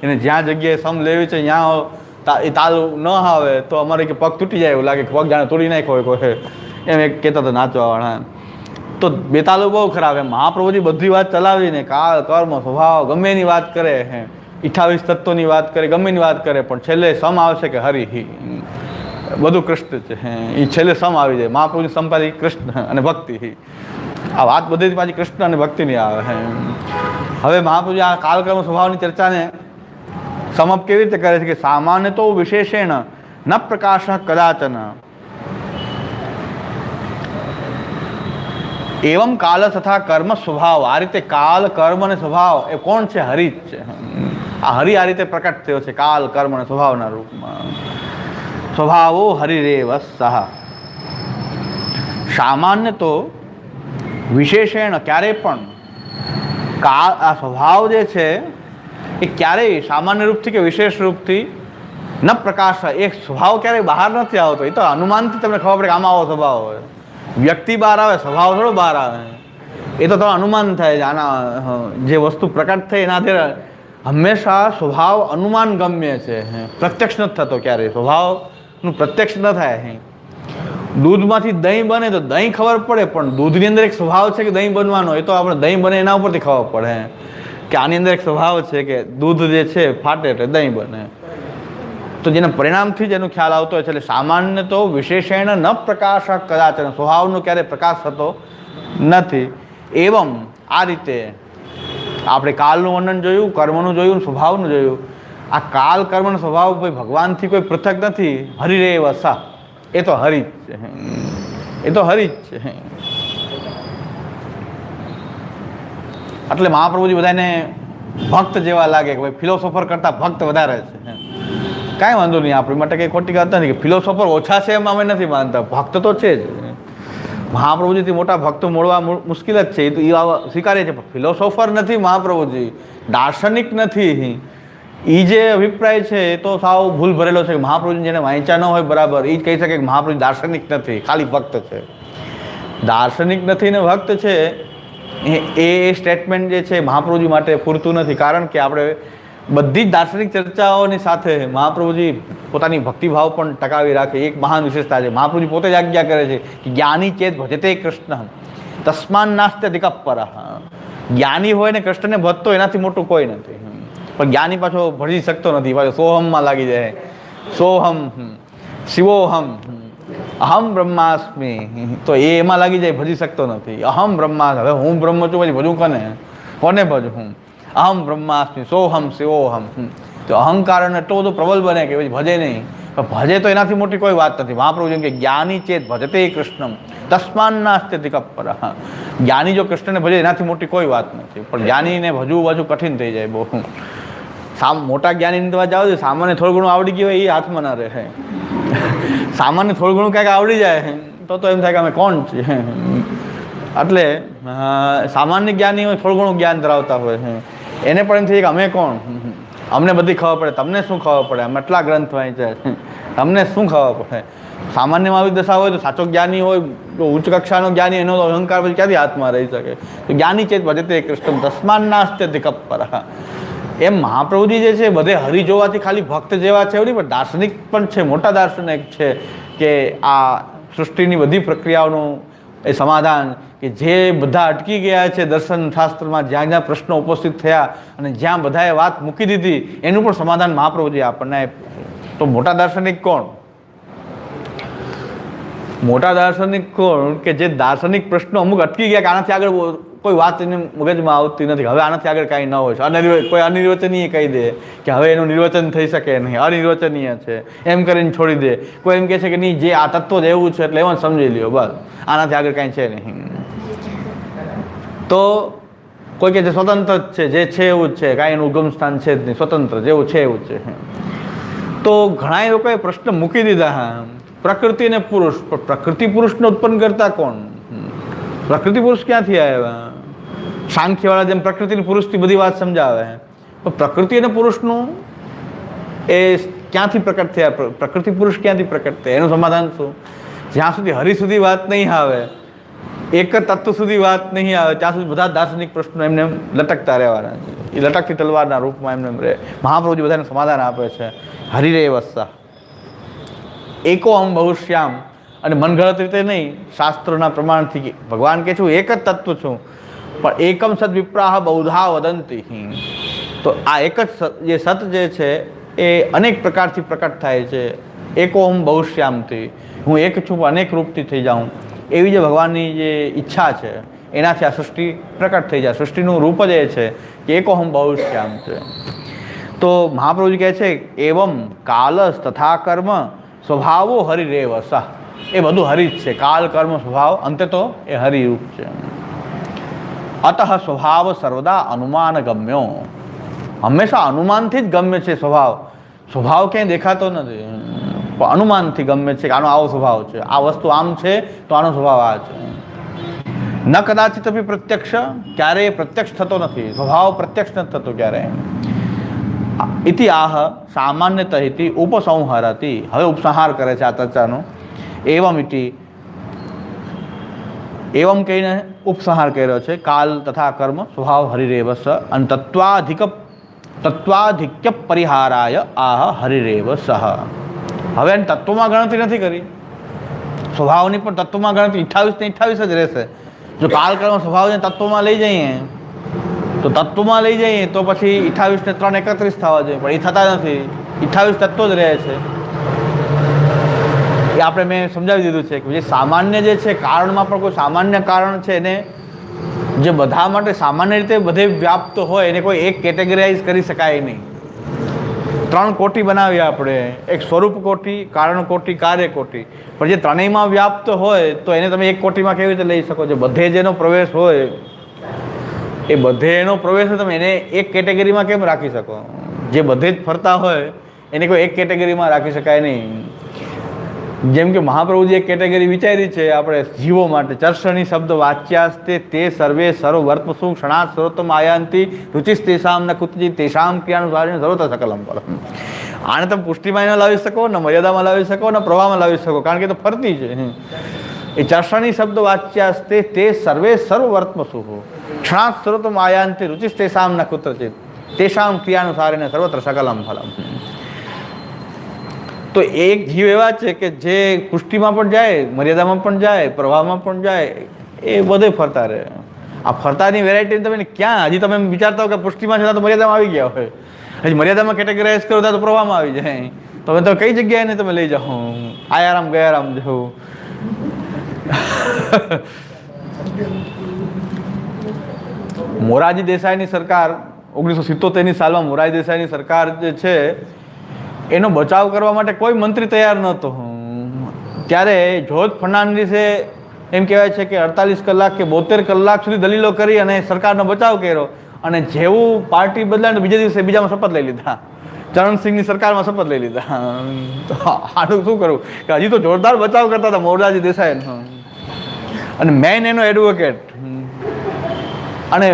એને જ્યાં જગ્યાએ સમ લેવી છે ત્યાં એ તાલ ન આવે તો અમારે કે પગ તૂટી જાય એવું લાગે કે પગ જાણે તોડી નાખ્યો હોય એમ એક કહેતા હતા નાચવાવાળા. તો બેતાલું બહુ ખરાબ. એમ મહાપ્રભુજી બધી વાત ચલાવીને કાળ કર્મ સ્વભાવ ગમે એની વાત કરે છે, 28 તત્વોની વાત કરે, ગમે એની વાત કરે, પણ છેલ્લે સમ આવશે કે હરિ, બધું કૃષ્ણ છે. એ છેલ્લે સમ આવી જાય. મહાપ્રભુની સંપાદી કૃષ્ણ અને ભક્તિ. આ વાત બધી પાછી કૃષ્ણ અને ભક્તિની આવે છે. હવે મહાપ્રભુજી આ કાલકર્મ સ્વભાવની ચર્ચાને સમપ કેવી રીતે કરે છે કે સામાન્ય તો વિશેષેણ ન પ્રકાશ કદાચન એવમ કાલ તથા કર્મ સ્વભાવ. આ રીતે કાલ કર્મ અને સ્વભાવ એ કોણ છે? હરિ જ છે. આ હરિ આ રીતે પ્રકટ થયો છે કાલ કર્મ અને સ્વભાવના રૂપમાં. સ્વભાવો હરિરેવ સહ. સામાન્ય તો વિશેષેણ ક્યારે પણ આ સ્વભાવ જે છે એ ક્યારેય સામાન્ય રૂપથી કે વિશેષ રૂપથી ન પ્રકાશ. એક સ્વભાવ ક્યારેય બહાર નથી આવતો. એ તો અનુમાનથી તમને ખબર પડે કે આમાં આવો સ્વભાવ હોય. વ્યક્તિ બહાર આવે, સ્વભાવ થોડો બહાર આવે. એ તો તમારું અનુમાન થાય છે. આના જે વસ્તુ પ્રકટ થઈ એના આધારે હંમેશા સ્વભાવ અનુમાન ગમ્ય છે. પ્રત્યક્ષ નથી થતો ક્યારેય. સ્વભાવનું પ્રત્યક્ષ ન થાય. દૂધમાંથી દહીં બને તો દહીં ખબર પડે, પણ દૂધની અંદર એક સ્વભાવ છે કે દહીં બનવાનો, એ તો આપણે દહીં બને એના ઉપરથી ખબર પડે કે આની અંદર એક સ્વભાવ છે કે દૂધ જે છે ફાટે એટલે દહીં બને. તો જેના પરિણામથી જ એનો ખ્યાલ આવતો હોય છે. એટલે સામાન્ય તો વિશેષેણ ન પ્રકાશ કદાચન. સ્વભાવનો ક્યારેય પ્રકાશ થતો નથી. એવમ આ રીતે આપણે કાલનું વર્ણન જોયું, કર્મનું જોયું, સ્વભાવનું જોયું. આ કાલ કર્મ સ્વભાવ ભાઈ ભગવાનથી કોઈ પૃથક નથી. હરિરેવ સહ. એ તો હરિ જ છે. એ તો હરિ જ છે. એટલે મહાપ્રભુજી બધાને ભક્ત જેવા લાગે કે ભાઈ ફિલોસોફર કરતાં ભક્ત વધારે છે. કાંઈ વાંધો નહીં. આપણી માટે કંઈ ખોટી વાત નથી કે ફિલોસોફર ઓછા છે એમ અમે નથી માનતા. ભક્ત તો છે જ. મહાપ્રભુજીથી મોટા ભક્તો મળવા મુશ્કેલ જ છે. એ તો એ સ્વીકારે છે. પણ ફિલોસોફર નથી મહાપ્રભુજી, દાર્શનિક નથી. એ જે અભિપ્રાય છે એ તો સાવ ભૂલ ભરેલો છે. મહાપ્રભુજી જેને વાંચ્યા ન હોય બરાબર એ જ કહી શકે કે મહાપ્રભુજી દાર્શનિક નથી, ખાલી ભક્ત છે. દાર્શનિક નથી ને ભક્ત છે એ સ્ટેટમેન્ટ જે છે મહાપ્રભુજી માટે પૂરતું નથી. કારણ કે આપણે બધી જ દાર્શનિક ચર્ચાઓની સાથે મહાપ્રભુજી પોતાની ભક્તિભાવ પણ ટકાવી રાખે. એક મહાન વિશેષતા છે. મહાપ્રભુજી પોતે જ આજ્ઞા કરે છે કે જ્ઞાની ચેત ભજતે કૃષ્ણ તસ્માન નાસ્તે અધિકપર. જ્ઞાની હોય ને કૃષ્ણને ભજતો એનાથી મોટું કોઈ નથી. પણ જ્ઞાની પાછો ભજી શકતો નથી. પાછો સોહમમાં લાગી જાય. સોહમ શિવોહમ અહમ બ્રહ્માસ્મિ. તો એ એમાં લાગી જાય, ભજી શકતો નથી. અહમ બ્રહ્માસ્મિ. હવે હું બ્રહ્મ છું પછી ભજું કોને ભજું હું? અહમ બ્રહ્માસ્મિ સોહમ શિવોહમ. તો અહંકાર એટલો બધો પ્રબલ બને કે પછી ભજે નહીં. પણ ભજે તો એનાથી મોટી કોઈ વાત નથી. મહાપ્રભુ જેમ કે જ્ઞાની ચેત ભજતે કૃષ્ણમ તસ્માન નાસ્તે અધિકપર. જ્ઞાની જો કૃષ્ણને ભજે એનાથી મોટી કોઈ વાત નથી. પણ જ્ઞાનીને ભજવું કઠિન થઈ જાય બહુ. મોટા જ્ઞાની થવા જાઓ છો, સામાન્ય થોડું ઘણું આવડી ગયું હોય એ હાથમાં ના રહે. સામાન્ય થોડું ઘણું કાંઈક આવડી જાય તો એમ થાય કે અમે કોણ છીએ. એટલે સામાન્ય જ્ઞાની હોય, થોડું ઘણું જ્ઞાન ધરાવતા હોય એને પણ એમ થાય કે અમે કોણ, અમને બધી ખબર પડે, તમને શું ખબર પડે, અમે એટલા ગ્રંથ વાંચ્યા છે, તમને શું ખબર પડે. સામાન્યમાં આવી દશા હોય તો સાચો જ્ઞાની હોય, ઉચ્ચ કક્ષાનો જ્ઞાની, એનો અહંકાર પછી ક્યાંથી હાથમાં રહી શકે. તો જ્ઞાની ચેત ભજતે કૃષ્ણ તસ્માન નાસ્તે કપર. એમ મહાપ્રભુજી જે છે બધે હરિ જોવાથી ખાલી ભક્ત જેવા છે એવું નહીં, પણ દાર્શનિક પણ છે, મોટા દાર્શનિક છે કે આ સૃષ્ટિની બધી પ્રક્રિયાઓનું એ સમાધાન કે જે બધા અટકી ગયા છે દર્શન શાસ્ત્રમાં, જ્યાં જ્યાં પ્રશ્નો ઉપસ્થિત થયા અને જ્યાં બધાએ વાત મૂકી દીધી એનું પણ સમાધાન મહાપ્રભુજી આપણને. તો મોટા દાર્શનિક કોણ? મોટા દાર્શનિક કોણ કે જે દાર્શનિક પ્રશ્નો અમુક અટકી ગયા કે આનાથી આગળ કોઈ વાત એને મગજમાં આવતી નથી, હવે આનાથી આગળ કાંઈ ન હોય, કોઈ અનિર્વચનીય કહી દે કે હવે એનું નિર્વચન થઈ શકે નહીં, અનિર્વચનીય છે એમ કરીને છોડી દે. કોઈ એમ કહે છે કે નહીં જે આ તત્વ જ એવું છે એટલે એમાં સમજી લ્યો, બસ આનાથી આગળ કાંઈ છે નહીં. તો કોઈ કે જે સ્વતંત્ર જ છે, જે છે એવું જ છે, કાંઈ એનું ઉગમ સ્થાન છે જ નહીં, સ્વતંત્ર જેવું છે એવું જ છે. તો ઘણા લોકોએ પ્રશ્ન મૂકી દીધા. હા, પ્રકૃતિ અને પુરુષ, પણ પ્રકૃતિ પુરુષને ઉત્પન્ન કરતા કોણ? પ્રકૃતિ પુરુષ ક્યાંથી આવ્યા? સાંખ્યવાળા જેમ પ્રકૃતિની પુરુષથી બધી વાત સમજાવે, પણ પ્રકૃતિ અને પુરુષનું એ ક્યાંથી પ્રકટ થયા? પ્રકૃતિ પુરુષ ક્યાંથી પ્રકટ થયા? એનું સમાધાન શું? જ્યાં સુધી હરિ સુધી વાત નહીં આવે, એક જ તત્વ સુધી વાત નહીં આવે, ત્યાં સુધી બધા દાર્શનિક પ્રશ્નો એમને લટકતા રહેવાના છે. એ લટકતી તલવારના રૂપમાં એમને રહે. મહાપ્રભુજી બધાને સમાધાન આપે છે. હરિરે વસ્સા એકો અહમ બહુશ્યામ. અને મનગઢત રીતે નહીં, શાસ્ત્રોના પ્રમાણથી ભગવાન કહે છું એક જ તત્વ છું, પણ એકમ સદ વિપ્રાહ બહુધા વદંતી. તો આ એક જ જે સત જે છે એ અનેક પ્રકારથી પ્રકટ થાય છે. એકો અહમ બહુશ્યામથી, હું એક છું પણ અનેક રૂપથી થઈ જાઉં, એવી જે ભગવાનની જે ઈચ્છા છે એનાથી આ સૃષ્ટિ પ્રકટ થઈ જાય. સૃષ્ટિનું રૂપ જ એ છે કે એકોહમ બહુશ્યામ છે. તો મહાપ્રભુજી કહે છે એવમ કાલસ તથા કર્મ સ્વભાવો હરિરેવ સહ. એ બધું હરિ જ છે, કાલ કર્મ સ્વભાવ અંતે તો એ હરિરૂપ છે. અતઃ સ્વભાવ સર્વદા અનુમાન ગમ્યો. હંમેશા અનુમાનથી જ ગમ્ય છે સ્વભાવ. સ્વભાવ ક્યાંય દેખાતો નથી, પણ અનુમાનથી ગમે છે કે આનો આવો સ્વભાવ છે, આ વસ્તુ આમ છે તો આનો સ્વભાવ આ છે. ન કદાચિત અભી પ્રત્યક્ષ, ક્યારેય પ્રત્યક્ષ થતો નથી, સ્વભાવ પ્રત્યક્ષ નથી થતો ક્યારેય. ઇતિ આહ સામાન્યતઃ ઇતિ ઉપસંહરતી. હવે ઉપસંહાર કરે છે આ ચર્ચાનો. એવમ ઇતિ, એવમ કહીને ઉપસંહાર કર્યો છે. કાલ તથા કર્મ સ્વભાવ હરિરેવ સ. અને તત્વાધિક્ય પરિહારાય આહ હરિરેવ સહ. હવે એને તત્વમાં ગણતરી નથી કરી, સ્વભાવની પણ તત્વમાં ગણતરી 28 ને 28 જ રહેશે. જો કાલ કર્મ સ્વભાવને તત્વમાં લઈ જઈએ તો તત્વમાં લઈ જઈએ તો પછી 28 ને 3 31 થવા જોઈએ, પણ એ થતા નથી. 28 તત્વ જ રહે છે. એ આપણે મેં સમજાવી દીધું છે કે જે સામાન્ય જે છે, કારણમાં પણ કોઈ સામાન્ય કારણ છે એને જે બધા માટે સામાન્ય રીતે બધે વ્યાપ્ત હોય એને કોઈ એક કેટેગરાઇઝ કરી શકાય નહીં. 3 કોટી બનાવી આપણે, એક સ્વરૂપ કોટી, કારણ કોટી, કાર્ય કોટી. પણ જે ત્રણેયમાં વ્યાપ્ત હોય તો એને તમે એક કોટીમાં કેવી રીતે લઈ શકો છો? બધે જેનો પ્રવેશ હોય એ બધે એનો પ્રવેશ તમે એને એક કેટેગરીમાં કેમ રાખી શકો? જે બધે જ ફરતા હોય એને કોઈ એક કેટેગરીમાં રાખી શકાય નહીં. જેમ કે મહાપ્રભુજી એક કેટેગરી વિચારી છે આપણે જીવો માટે. ચર્ષણી શબ્દ વાચ્યાસ્તે તે સર્વે સર્વ વર્તસુ ક્ષણાત સર્વોત્તમ આયાંતિ રુચિસ તેષામ ન કુતજી તેષામ ક્રિયાનુસારેણ સર્વત સકલમ ફલમ. આને તમે પુષ્ટિમાં ન લાવી શકો, ન મર્યાદામાં લાવી શકો, ન પ્રવાહમાં લાવી શકો, કારણ કે તો ફરતી છે. એ ચર્ષણી શબ્દ વાચ્યાસ્તે તે સર્વે સર્વ વર્તસુ ક્ષણાત સર્વોત્તમ આયાંતિ રુચિસ તેષામ ન કુતચિત તેષામ ક્રિયાનુસારેણ સર્વત્ર સકલમ ફલમ. તો એક જીવ એવા છે કે જે પુષ્ટિમાં પણ જાય, મર્યાદામાં પણ જાય, પ્રવાહમાં પણ જાય, એ બધે ફરતા રહે. આ ફરતાની વેરાયટી તમે ક્યાં હજી તમે વિચારતા હો કે પુષ્ટિમાં છે તો મર્યાદામાં આવી ગયા હોય, હજી મર્યાદામાં કેટેગરાઇઝ કરો તો પ્રવાહમાં આવી જાય. તમે તો કઈ જગ્યાએ તમે લઈ જાઓ, આયારામ ગયારામ જવું. મોરારજી દેસાઈની સરકાર 1977ની સાલમાં મોરારજી દેસાઈની સરકાર જે છે એનો બચાવ કરવા માટે કોઈ મંત્રી તૈયાર નહોતો. ત્યારે જ્યોર્જ ફર્નાન્ડિસે એમ કહેવાય છે કે 48 કલાક કે 72 કલાક સુધી દલીલો કરી અને સરકારનો બચાવ કર્યો. અને જેવું પાર્ટી બદલાય તો બીજા દિવસે બીજામાં શપથ લઈ લીધા, ચરણસિંહની સરકારમાં શપથ લઈ લીધા. તો આનું શું કરવું કે હજી તો જોરદાર બચાવ કરતા હતા મોરારજી દેસાઈ, અને મેઇન એનો એડવોકેટ. અને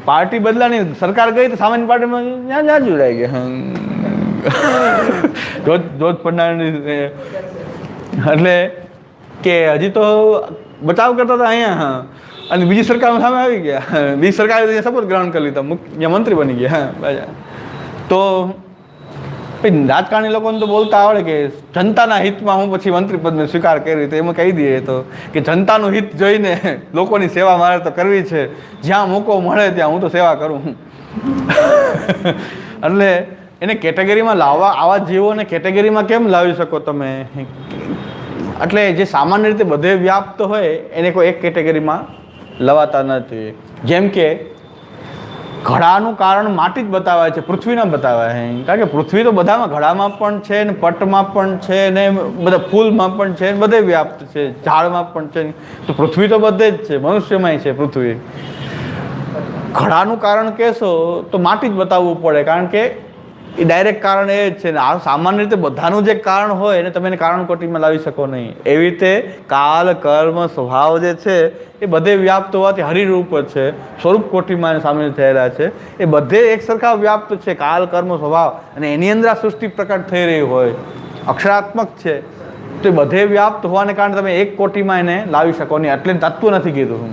પાર્ટી બદલાની સરકાર ગઈ તો સામાન્ય પાર્ટીમાં જ્યાં જોડાઈ ગયા. જોધ ફર્નાન્ડિસ એટલે કે હજી તો બચાવ કરતા હતા અહીંયા, અને બીજી સરકારમાં સામે આવી ગયા. બીજી સરકારે સપોર્ટ ગ્રહણ કરી લીધા, મુખ્ય મંત્રી બની ગયા. તો રાજકારણી લોકોને તો બોલતા આવડે કે જનતાના હિતમાં હું પછી મંત્રી પદને સ્વીકાર કરી, તો એમાં કહી દઈએ તો કે જનતાનું હિત જોઈને લોકોની સેવા મારે તો કરવી છે, જ્યાં મોકો મળે ત્યાં હું તો સેવા કરું. એટલે એને કેટેગરીમાં લાવવા, આવા જીવોને કેટેગરીમાં કેમ લાવી શકો તમે? એટલે જે સામાન્ય રીતે બધે વ્યાપ્ત હોય એને કોઈ એક કેટેગરીમાં લવાતા નથી. જેમ કે ઘડાનું કારણ માટી જ બતાવે છે, પૃથ્વી ન બતાવે છે. કારણ કે પૃથ્વી તો બધામાં, ઘડામાં પણ છે ને પટમાં પણ છે ને બધા ફૂલમાં પણ છે, બધે વ્યાપ્ત છે, ઝાડમાં પણ છે. તો પૃથ્વી તો બધે જ છે, મનુષ્યમાંય છે પૃથ્વી. ઘડાનું કારણ કહેશો તો માટી જ બતાવવું પડે, કારણ કે એ ડાયરેક્ટ કારણ એ જ છે ને. આ સામાન્ય રીતે બધાનું જે કારણ હોય એને તમે કારણ કોટીમાં લાવી શકો નહીં. એવી રીતે કાલ કર્મ સ્વભાવ જે છે એ બધે વ્યાપ્ત હોવાથી હરિરૂપ છે, સ્વરૂપ કોટીમાં સામેલ થયેલા છે. એ બધે એક સરખા વ્યાપ્ત છે, કાલ કર્મ સ્વભાવ, અને એની અંદર આ સૃષ્ટિ પ્રકટ થઈ રહી હોય, અક્ષરાત્મક છે. તો એ બધે વ્યાપ્ત હોવાને કારણે તમે એક કોટીમાં એને લાવી શકો નહીં. એટલે તત્વ નથી કીધું.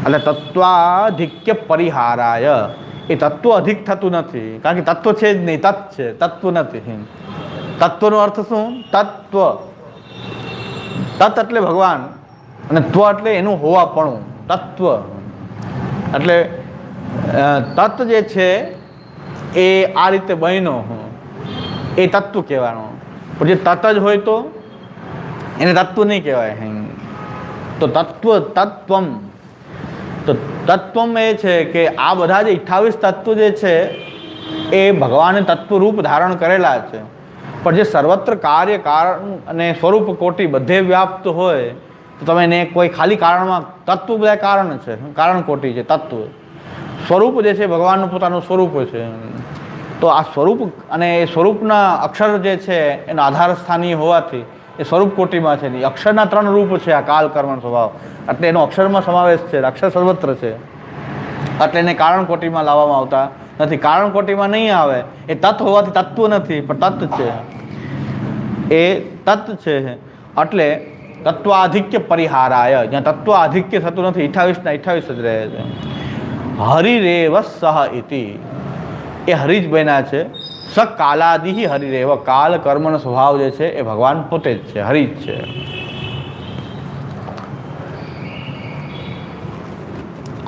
એટલે તત્વાધિક્ય પરિહારાય, એ તત્વ અધિક થતું નથી, કારણ કે તત્વ છે જ નહીં, તત્વ છે, તત્વ નથી. તત્વનો અર્થ શું? તત્વ. તત્ એટલે ભગવાન, અને ત્વ એટલે એનું હોવાપણું. તત્વ એટલે તત્વ જે છે એ આ રીતે બન્યો એ તત્વ કહેવાનો. પણ જે તત્વ જ હોય તો એને તત્વ નહીં કહેવાય. તો તત્વમ, તો તત્વમ એ છે કે આ બધા જે 28 તત્વો જે છે એ ભગવાને તત્વરૂપ ધારણ કરેલા છે. પણ જે સર્વત્ર કાર્ય કારણ અને સ્વરૂપ કોટી બધે વ્યાપ્ત હોય તો તમે એને કોઈ ખાલી કારણમાં, તત્વ બધા કારણ છે, કારણ કોટી છે. તત્વ સ્વરૂપ જે છે ભગવાનનું પોતાનું સ્વરૂપ છે. તો આ સ્વરૂપ અને એ સ્વરૂપના અક્ષર જે છે એનો આધાર સ્થાનીય હોવાથી એ સ્વરૂપ કોટીમાં છે. અક્ષરના 3 રૂપ છે આ કાલ કર્મ સ્વભાવ, એટલે એનો અક્ષરમાં સમાવેશ છે. અક્ષર સર્વત્ર છે, એટલે એને કારણ કોટીમાં લાવવામાં આવતા નથી. કારણ કોટીમાં નહીં આવે એ તત્વ હોવાથી તત્વ નથી, પણ તત્વ છે. એ તત્વ છે. એટલે તત્વાધિક્ય પરિહારાય, જ્યાં તત્વાધિક્ય થતું નથી, 28 ના 28 જ રહે છે. હરિરેવ સહ ઇતિ, એ હરિ જ બન્યા છે. સ કાલાદિ હરિરેવ, કાલ કર્મનો સ્વભાવ જે છે એ ભગવાન પોતે જ છે, હરિ જ છે.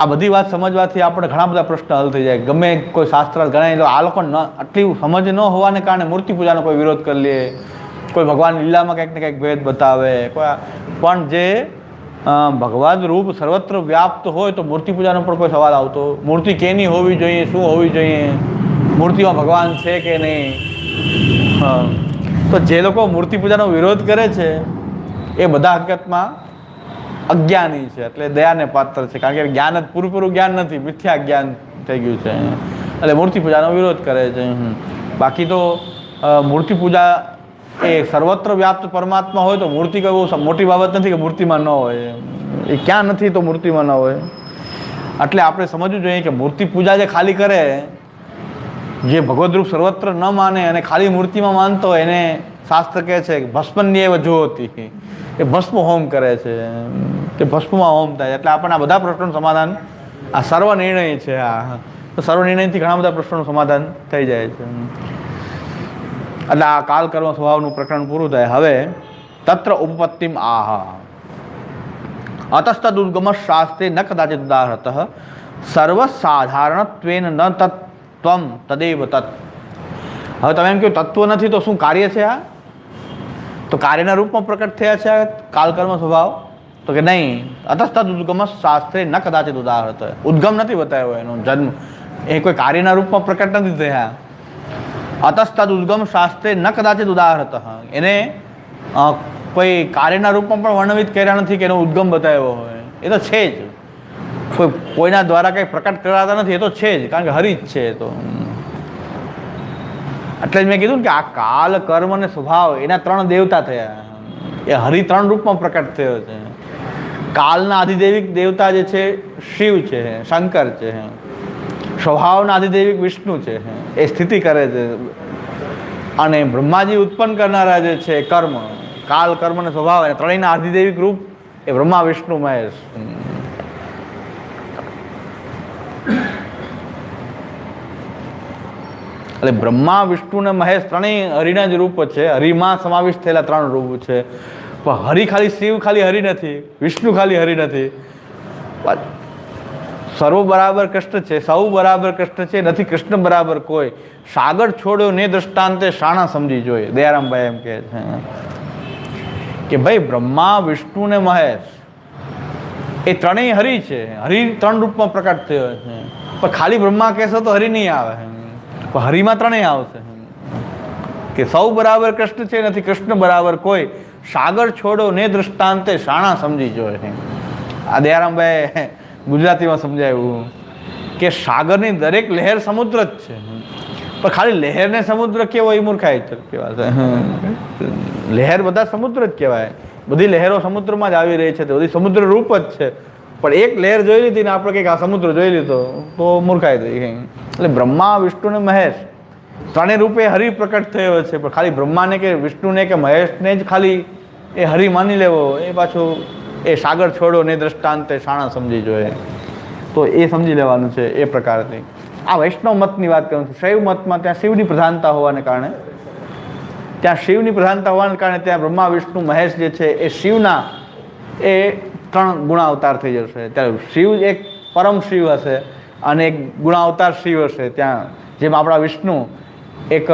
આ બધી વાત સમજવાથી આપણે ઘણા બધા પ્રશ્ન હલ થઈ જાય. ગમે કોઈ શાસ્ત્ર ઘણા આ લોકો આટલી સમજ ન હોવાને કારણે મૂર્તિ પૂજાનો કોઈ વિરોધ કરી લે, કોઈ ભગવાન લીલામાં કંઈક ને કંઈક ભેદ બતાવે. પણ જે ભગવાન રૂપ સર્વત્ર વ્યાપ્ત હોય તો મૂર્તિ પૂજાનો પણ કોઈ સવાલ આવતો? મૂર્તિ કેની હોવી જોઈએ, શું હોવી જોઈએ, મૂર્તિમાં ભગવાન છે કે નહીં? તો જે લોકો મૂર્તિ પૂજાનો વિરોધ કરે છે એ બધા હકીકતમાં અજ્ઞાની છે, એટલે દયાને પાત્ર છે. કારણ કે જ્ઞાન જ પૂરું જ્ઞાન નથી, મિથ્યા જ્ઞાન થઈ ગયું છે, એટલે મૂર્તિ પૂજાનો વિરોધ કરે છે. બાકી તો મૂર્તિ પૂજા એ સર્વત્ર વ્યાપ્ત પરમાત્મા હોય તો મૂર્તિ કોઈ બહુ મોટી બાબત નથી કે મૂર્તિમાં ન હોય. એ ક્યાં નથી તો મૂર્તિમાં ન હોય. એટલે આપણે સમજવું જોઈએ કે મૂર્તિ પૂજા જે ખાલી કરે, જે ભગવદ્રૂપ સર્વત્ર ન માને અને ખાલી મૂર્તિમાં માનતો હોય એને શાસ્ત્ર કહે છે કે ભસ્મની એ જોતી, એ ભસ્મ હોમ કરે છે, તે ભસ્મમાં હોમ થાય. એટલે આપણને આ બધા પ્રશ્નોનું સમાધાન, આ સર્વ નિર્ણય છે. આ તો સર્વ નિર્ણયથી ઘણા બધા પ્રશ્નોનું સમાધાન થઈ જાય છે. એટલે આ કાલ કર્મ સ્વભાવનું પ્રકરણ પૂરું થાય. હવે તત્ર ઉપપત્તિમ આહ અતસ્તદ ઉદ્ગમ શાસ્ત્રે ન કદાચિત ઉદાહરત સર્વસાધારણત્વેન ન તત્વમ તદેવ તત્. હવે તમે એમ કહ્યું તત્વ નથી તો શું કાર્ય છે? આ તો કાર્યના રૂપમાં પ્રકટ થયા છે આ કાલકર્મ સ્વભાવ? તો કે નહીં. અતસ્તદ ઉદ્ગમ શાસ્ત્રે ન કદાચિત ઉદાહરત, ઉદ્ગમ નથી બતાવ્યો એનો જન્મ, એ કોઈ કાર્યના રૂપમાં પ્રકટ નથી થયા. અતસ્તદ ઉદ્ગમ શાસ્ત્રે ન કદાચિત ઉદાહરત, એને કોઈ કાર્યના રૂપમાં પણ વર્ણવિત કર્યા નથી કે એનો ઉદ્ગમ બતાવ્યો હોય. એ તો છે જ, કોઈના દ્વારા કંઈ પ્રકટ કરાતા નથી, એ તો છે જ, કારણ કે હરિ જ છે. તો એટલે જ મેં કીધું ને કે આ કાલ, કર્મ અને સ્વભાવ એના 3 દેવતા થયા. એ હરિ 3 રૂપમાં પ્રકટ થયો છે. કાલના આધિદૈવિક દેવતા જે છે શિવ છે, શંકર છે. સ્વભાવના આધિદૈવિક વિષ્ણુ છે, એ સ્થિતિ કરે છે. અને બ્રહ્માજી ઉત્પન્ન કરનારા જે છે કર્મ, કાલ, કર્મ અને સ્વભાવ, એ ત્રણેયના આધિદૈવિક રૂપ એ બ્રહ્મા, વિષ્ણુ, મહેશ. એટલે બ્રહ્મા, વિષ્ણુ અને મહેશ ત્રણેય હરિના જ રૂપ છે. હરિમાં સમાવિષ્ટ થયેલા 3 રૂપ છે. પણ હરિ ખાલી શિવ ખાલી હરિ નથી, વિષ્ણુ ખાલી હરિ નથી. સર્વ બરાબર કૃષ્ણ છે, સૌ બરાબર કૃષ્ણ છે, નથી કૃષ્ણ બરાબર કોઈ. સાગર છોડ્યો ને દ્રષ્ટાંતે શાણા સમજી જોઈએ. દયારામભાઈ એમ કહે છે કે ભાઈ બ્રહ્મા, વિષ્ણુ ને મહેશ એ ત્રણેય હરિ છે. હરિ 3 રૂપમાં પ્રકટ થયો છે. પણ ખાલી બ્રહ્મા કહેશો તો હરિ નહીં આવે, પણ હરિમાં ત્રણેય આવશે. કે સૌ બરાબર કૃષ્ણ છે, નથી કૃષ્ણ બરાબર કોઈ. સાગર છોડો ને દ્રષ્ટાંતે શાણા સમજી જોઈએ. આ દયારામભાઈ ગુજરાતીમાં સમજાવ્યું કે સાગરની દરેક લહેર સમુદ્ર જ છે, પણ ખાલી લહેરને સમુદ્ર કેવો એ મૂર્ખાઈ કહેવાય. લહેર બધા સમુદ્ર જ કહેવાય. બધી લહેરો સમુદ્રમાં જ આવી રહી છે, તો બધી સમુદ્ર રૂપ જ છે. પણ એક લહેર જોઈ લીધી ને આપણે કંઈક આ સમુદ્ર જોઈ લીધો તો મૂર્ખાઈ થઈ. એટલે બ્રહ્મા, વિષ્ણુ ને મહેશ 3 રૂપે હરિ પ્રકટ થયો છે. પણ ખાલી બ્રહ્માને કે વિષ્ણુને કે મહેશને જ ખાલી એ હરિ માની લેવો, એ પાછું એ સાગર છોડો ને દ્રષ્ટાંતે શાણા સમજી જોઈએ. તો એ સમજી લેવાનું છે એ પ્રકારની. આ વૈષ્ણવ મતની વાત કરું છું. શૈવ મતમાં ત્યાં શિવની પ્રધાનતા હોવાને કારણે ત્યાં બ્રહ્મા, વિષ્ણુ, મહેશ જે છે એ શિવના એ 3 ગુણાવતાર થઈ જશે. ત્યારે શિવ એક પરમ શિવ હશે અને એક ગુણાવતાર શિવ હશે. ત્યાં જેમ આપણા વિષ્ણુ એક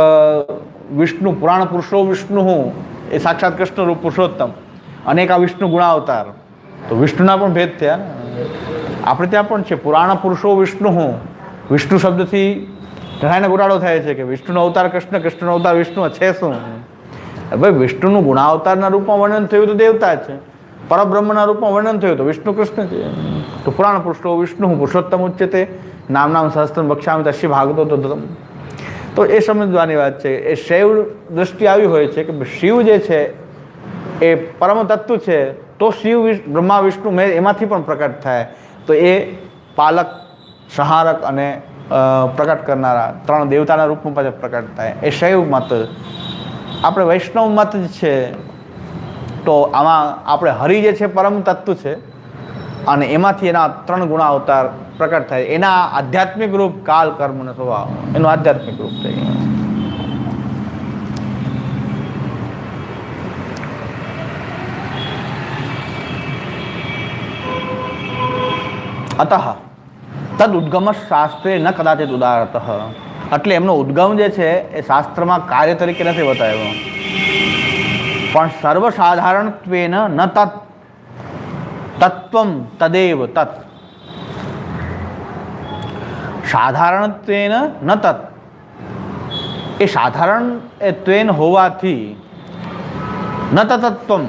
વિષ્ણુ પુરાણ પુરુષો વિષ્ણુ હું એ સાક્ષાત કૃષ્ણ રૂપ પુરુષોત્તમ, અને એક આ વિષ્ણુ ગુણાવતાર. તો વિષ્ણુના પણ ભેદ થયા ને. આપણે ત્યાં પણ છે પુરાણ પુરુષો વિષ્ણુ હું. વિષ્ણુ શબ્દથી ઘણાને ગોટાળો થાય છે કે વિષ્ણુનો અવતાર કૃષ્ણ, કૃષ્ણનો અવતાર વિષ્ણુ છે શું? ભાઈ વિષ્ણુનું ગુણાવતારના રૂપમાં વર્ણન થયું તો દેવતા છે, પરબ્રહ્મના રૂપમાં વર્ણન થયું તો વિષ્ણુ કૃષ્ણ છે. તો પુરાણ પુરુષો વિષ્ણુ પુરુષોત્તમ ઉચ્યતે નામ સહસ્ત્ર બક્ષામિ તસ્ય ભાગતો તદ્ધતમ. તો એ સમજવાની વાત છે. એ શૈવ દ્રષ્ટિ આવી હોય છે કે શિવ જે છે એ પરમ તત્વ છે, તો શિવ, બ્રહ્મા, વિષ્ણુ, મહેશ એમાંથી પણ પ્રકટ થાય. તો એ પાલક, સંહારક અને પ્રકટ કરનારા 3 દેવતાના રૂપમાં પાછા પ્રકટ થાય. એ શૈવ મત. આપણે વૈષ્ણવ મત જ છે. તો આમાં આપણે હરિ જે છે પરમ તત્વ છે, અને એમાંથી એના 3 ગુણા અવતાર પ્રકટ થાય. એના આધ્યાત્મિક રૂપ કાલ, કર્મ અને સ્વભાવ, એનું આધ્યાત્મિક રૂપ થઈ ગયું. અતઃ તદ ઉદ્ગમ શાસ્ત્રે ન કદાચિત ઉદારત. એટલે એમનો ઉદ્ગમ જે છે એ શાસ્ત્રમાં કાર્ય તરીકે નથી બતાવ્યો, પણ સર્વસાધારણત્વેન ન તત્ તત્વમ તદેવ તત્. સાધારણત્વેન ન તત્, એ સાધારણ એ ત્વેન હોવાથી, ન તત્વમ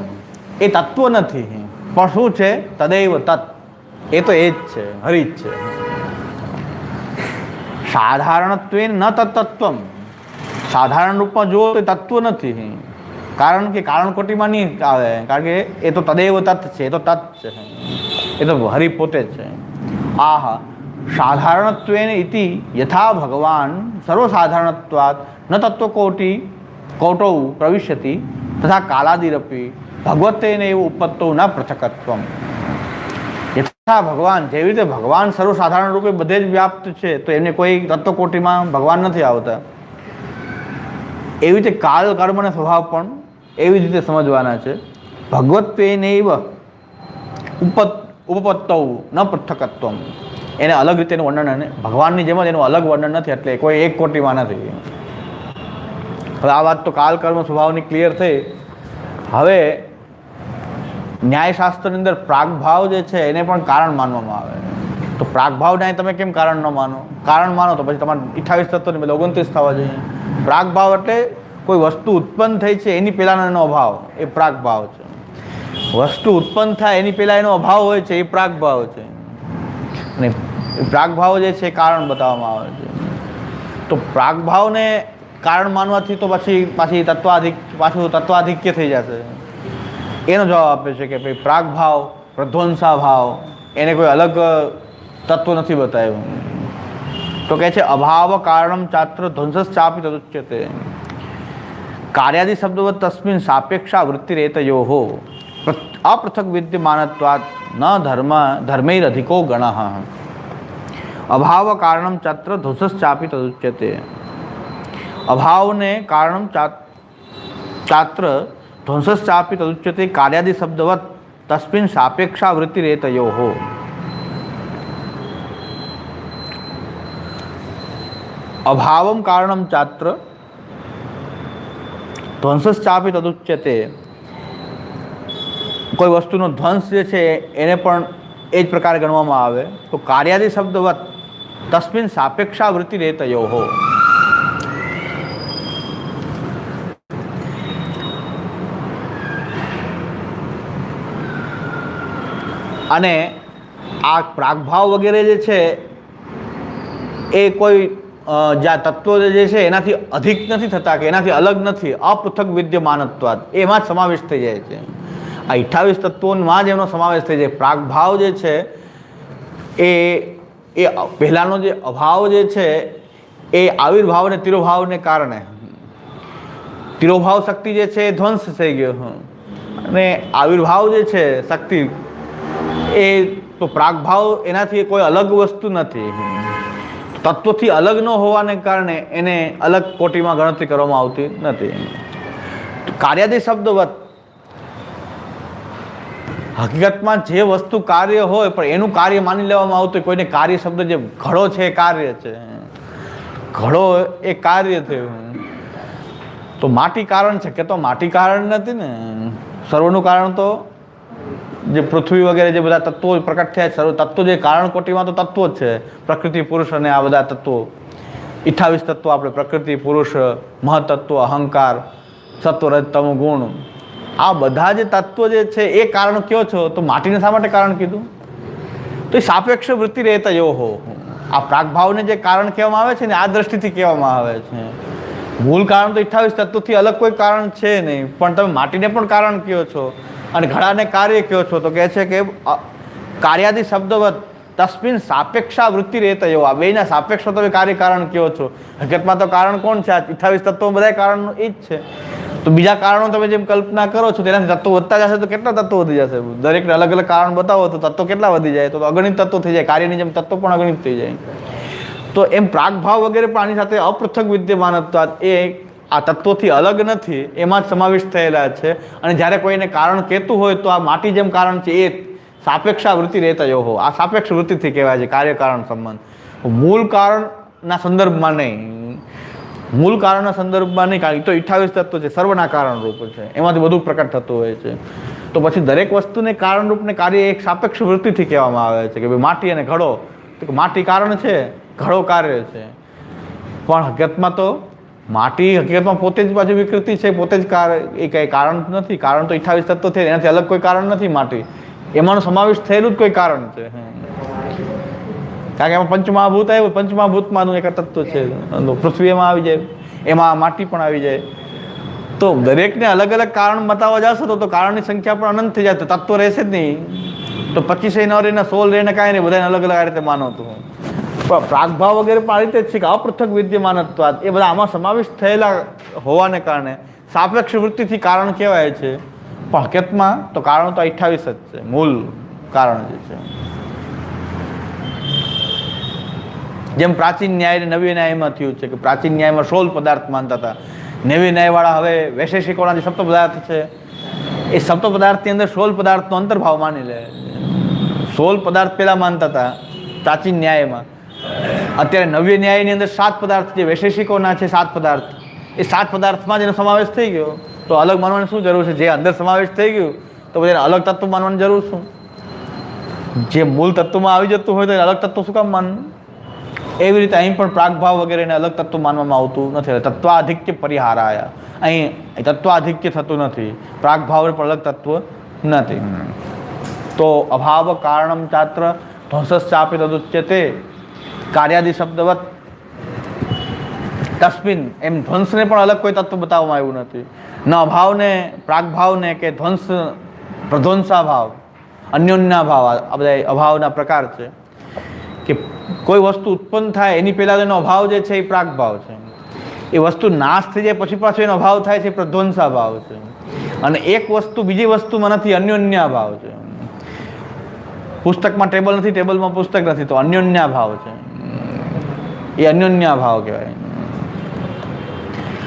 એ તત્વ નથી, પણ શું છે? તદેવ તત્, એ તો એ જ છે, હરિ જ છે. સાધારણત્વેન ન તત્વમ, સાધારણ રૂપમાં જુઓ તો તત્વ નથી, કારણ કે કારણ કોટીમાં નહીં આવે, કારણ કે એ તો તદેવ તત્ છે, એ તો તત્ છે, એ તો હરિ પોતે જ છે. આહ સાધારણત્વેન ઇતિ યથા ભગવાન સર્વસાધારણત્વાत् ન તત્વકોટૌ પ્રવિશતિ તથા કાલાદિરપી ભગવતેન એવ ઉપત્તૌ ન પૃથક્ત્વમ. યથા ભગવાન, જેવી રીતે ભગવાન સર્વસાધારણ રૂપે બધે જ વ્યાપ્ત છે, તો એમને કોઈ તત્વકોટીમાં ભગવાન નથી આવતા, એવી રીતે કાલ, કર્મ અને સ્વભાવ પણ એવી જ રીતે સમજવાના છે. ભગવત્વેનૈવ ઉપપત્તૌ ન પૃથક્ત્વમ, એને અલગ રીતે એનું વર્ણન, અને ભગવાનની જેમ જ એનું અલગ વર્ણન નથી, એટલે કોઈ એક કોટીમાં નથી. હવે આ વાત તો કાલ, કર્મ, સ્વભાવની ક્લિયર થઈ. હવે ન્યાયશાસ્ત્રની અંદર પ્રાગભાવ જે છે એને પણ કારણ માનવામાં આવે. તો પ્રાગભાવ ન્યાય તમે કેમ કારણ ન માનો? કારણ માનો તો પછી તમારે 28 તત્વની બદલે 29 થવા જોઈએ. પ્રાગભાવ એટલે કોઈ વસ્તુ ઉત્પન્ન થઈ છે એની પહેલાંનો એનો અભાવ, એ પ્રાગભાવ છે. વસ્તુ ઉત્પન્ન થાય એની પહેલાં એનો અભાવ હોય છે, એ પ્રાગભાવ છે. અને પ્રાગભાવ જે છે કારણ બતાવવામાં આવે છે. તો પ્રાગભાવને કારણ માનવાથી તો પાછું તત્વાધિક્ય થઈ જશે. એનો જવાબ આપે છે કે ભાઈ પ્રાગભાવ, પ્રધ્વંસા ભાવ એને કોઈ અલગ તત્વ નથી બતાવ્યું. તો કહે છે અભાવ કારણમ ચાત્ર ધ્વંસશ્ચાપી તદુચ્યતે. કાર્યાદિ શબ્દવત તસ્મિન સાપેક્ષા વૃત્તિરેતયોઃ અપૃથક વિદ્યમાનત્વાत् ન ધર્મૈરધિકો ગણઃ. અભાવ કારણમ ચાત્ર ધ્વંસશ્ચાપી તદુચ્યતે. અભાવને કારણમ ચાત્ર ધ્વંસશ્ચાપી તદુચ્યતે કાર્યાદિ શબ્દવત તસ્મિન સાપેક્ષા વૃત્તિરેતયોઃ. અભાવમ કારણમ ચાત્ર ધ્વંસશ્ચાપી તદુચ્યતે. કોઈ વસ્તુનો ધ્વંસ જે છે એને પણ એ જ પ્રકારે ગણવામાં આવે તો કાર્યાદિ શબ્દવત તસ્મિન સાપેક્ષા વૃત્તિરેતયોઃ. અને આ પ્રાગભાવ વગેરે જે છે એ કોઈ જ્યાં તત્વો જે છે એનાથી અધિક નથી થતા કે એનાથી અલગ નથી. અપૃથક વિદ્યમાનત્વાદ એમાં જ સમાવેશ થઈ જાય છે. આ 28 તત્વોમાં જ એનો સમાવેશ થઈ જાય. પ્રાગભાવ જે છે એ પહેલાંનો જે અભાવ જે છે એ આવિર્ભાવ અને તિરોભાવને કારણે, તિરોભાવ શક્તિ જે છે એ ધ્વંસ થઈ ગયો અને આવિર્ભાવ જે છે શક્તિ એ તો પ્રાગભાવ એનાથી કોઈ અલગ વસ્તુ નથી. તત્વથી અલગ ન હોવાને કારણે એને અલગ કોટીમાં ગણતરી કરવામાં આવતી નથી. કાર્યાદિ શબ્દવત હકીકતમાં જે વસ્તુ કાર્ય હોય પણ એનું કાર્ય માની લેવામાં આવતું. કોઈને કાર્ય શબ્દ જે ઘડો છે એ કાર્ય છે, ઘડો એ કાર્ય થયું. તો માટી કારણ છે કે તો માટી કારણ નથી ને. સર્વનું કારણ તો જે પૃથ્વી વગેરે જે બધા તત્વો પ્રકટ થયા સર્વ તત્વો જે કારણ કોટીમાં તો તત્વો જ છે. પ્રકૃતિ, પુરુષ અને આ બધા તત્વો 28 તત્વો આપણે પ્રકૃતિ, પુરુષ, મહતત્વ, અહંકાર, સત્વ, રજ, તમ, ગુણ આ બધા જે તત્વો જે છે એ કારણ કયો છો તો માટીને શા માટે કારણ કીધું? તો એ સાપેક્ષ વૃત્તિ રેતયોઃ. આ પ્રાગભાવને જે કારણ કહેવામાં આવે છે ને આ દ્રષ્ટિથી કહેવામાં આવે છે. મૂળ કારણ તો 28 તત્વોથી અલગ કોઈ કારણ છે નહીં, પણ તમે માટીને પણ કારણ કયો છો અને ઘડાને કાર્ય કયો છો. તો કહે છે કે કાર્યાદિ શબ્દવત તસ્મિન સાપેક્ષા વૃત્તિ રેતયો. આ બેના સાપેક્ષ તમે કાર્ય કારણ કયો છો. હકીકતમાં તો કારણ કોણ છે? આ 28 તત્વો બધા કારણ એ જ છે. તો બીજા કારણો તમે જેમ કલ્પના કરો છો તેનાથી તત્વો વધતા જશે તો કેટલા તત્વો વધી જશે? દરેકને અલગ અલગ કારણ બતાવો તો તત્વો કેટલા વધી જાય? તો અગણિત તત્વો થઈ જાય. કાર્યની જેમ તત્વો પણ અગણિત થઈ જાય. તો એમ પ્રાગભાવ વગેરે પણ આની સાથે અપૃથક વિદ્યમાનત્વાદ એ આ તત્વોથી અલગ નથી, એમાં જ સમાવેશ થયેલા છે. અને જ્યારે કોઈને કારણ કહેતું હોય તો આ માટી જેમ કારણ છે એ સાપેક્ષા વૃત્તિ રેતયોઃ. આ સાપેક્ષ વૃત્તિથી કહેવાય છે કાર્ય કારણ સંબંધ. મૂળ કારણના સંદર્ભમાં નહીં, મૂળ કારણના સંદર્ભમાં નહીં. કારણ તો 28 તત્વો છે, સર્વના કારણ રૂપ છે, એમાંથી બધું પ્રકટ થતું હોય છે. તો પછી દરેક વસ્તુને કારણ રૂપને કાર્ય એક સાપેક્ષ વૃત્તિથી કહેવામાં આવે છે કે ભાઈ માટી અને ઘડો, તો માટી કારણ છે, ઘડો કાર્ય છે. પણ હકીકતમાં તો માટી હકીકતમાં પોતે જ પાછી વિકૃતિ છે, પોતે જ એ કંઈ કારણ નથી. કારણ તો 28 તત્વો છે, એનાથી અલગ કોઈ કારણ નથી. માટી એમાંનો સમાવેશ થયેલું જ કોઈ કારણ છે. કારણ કે એમાં પંચમહાભૂત આવ્યું, પંચમહાભૂતમાંનું એક તત્વ છે. પૃથ્વી એમાં આવી જાય, એમાં માટી પણ આવી જાય. તો દરેકને અલગ અલગ કારણ બતાવવા જશો તો કારણની સંખ્યા પણ અનંત થઈ જાય. તો તત્વ રહેશે જ નહીં. તો 25 ન રહીને 16 રહીને કાંઈ નહીં, બધાને અલગ અલગ આ રીતે માનો તો. પણ પ્રાગભાવ વગેરે પણ આ રીતે જ છે કે અપૃથક વિદ્યમાનત્વાદ એ બધા આમાં સમાવેશ થયેલા હોવાને કારણે સાપેક્ષ વૃત્તિથી કારણ કહેવાય છે. પણ હકીકતમાં તો કારણ તો 28 જ છે, મૂળ કારણ જે છે. જેમ પ્રાચીન ન્યાય અને નવી ન્યાયમાં થયું છે કે પ્રાચીન ન્યાયમાં 16 પદાર્થ માનતા હતા. નવી ન્યાયવાળા હવે વૈશેષિકોના જે સપ્ત પદાર્થ છે એ સપ્ત પદાર્થની અંદર 16 પદાર્થનો અંતર્ભાવ માની લે. 16 પદાર્થ પહેલાં માનતા હતા પ્રાચીન ન્યાયમાં. અત્યારે નવ્ય ન્યાયની અંદર 7 પદાર્થ જે વૈશેષિકોના છે, 7 પદાર્થ, એ 7 પદાર્થમાં જ એનો સમાવેશ થઈ ગયો. તો અલગ માનવાની શું જરૂર છે? જે અંદર સમાવેશ થઈ ગયું તો પછી એને અલગ તત્વ માનવાની જરૂર શું? જે મૂળ તત્વમાં આવી જતું હોય તો એને અલગ તત્વ શું કામ માનવું? એવી રીતે અહીં પણ પ્રાગભાવ વગેરેને અલગ તત્વ માનવામાં આવતું નથી. તત્વાધિક્ય પરિહારાય, અહીં તત્વાધિક્ય થતું નથી. પ્રાગભાવને પણ અલગ તત્વ નથી. તો અભાવ કારણમ ચાત્ર ધ્વંસશ્ચાપી તદુચ્યતે કાર્યાદિ શબ્દવત તસ્મિન, એમ ધ્વંસને પણ અલગ કોઈ તત્વ બતાવવામાં આવ્યું નથી. ન અભાવને પ્રાગભાવને કે ધ્વંસ પ્રધ્વંસાભાવ અન્યોન્યા ભાવ, આ બધા અભાવના પ્રકાર છે કે કોઈ વસ્તુ ઉત્પન્ન થાય એની પહેલાં એનો અભાવ જે છે એ પ્રાગભાવ છે, એ વસ્તુ નાશ થઈ જાય પછી પાછો એનો અભાવ થાય છે પ્રધ્વંસાભાવ છે, અને એક વસ્તુ બીજી વસ્તુમાં નથી અન્યોન્યા ભાવ છે. પુસ્તકમાં ટેબલ નથી, ટેબલમાં પુસ્તક નથી, તો અન્યોન્યા ભાવ છે, એ અન્યોન્યા ભાવ કહેવાય.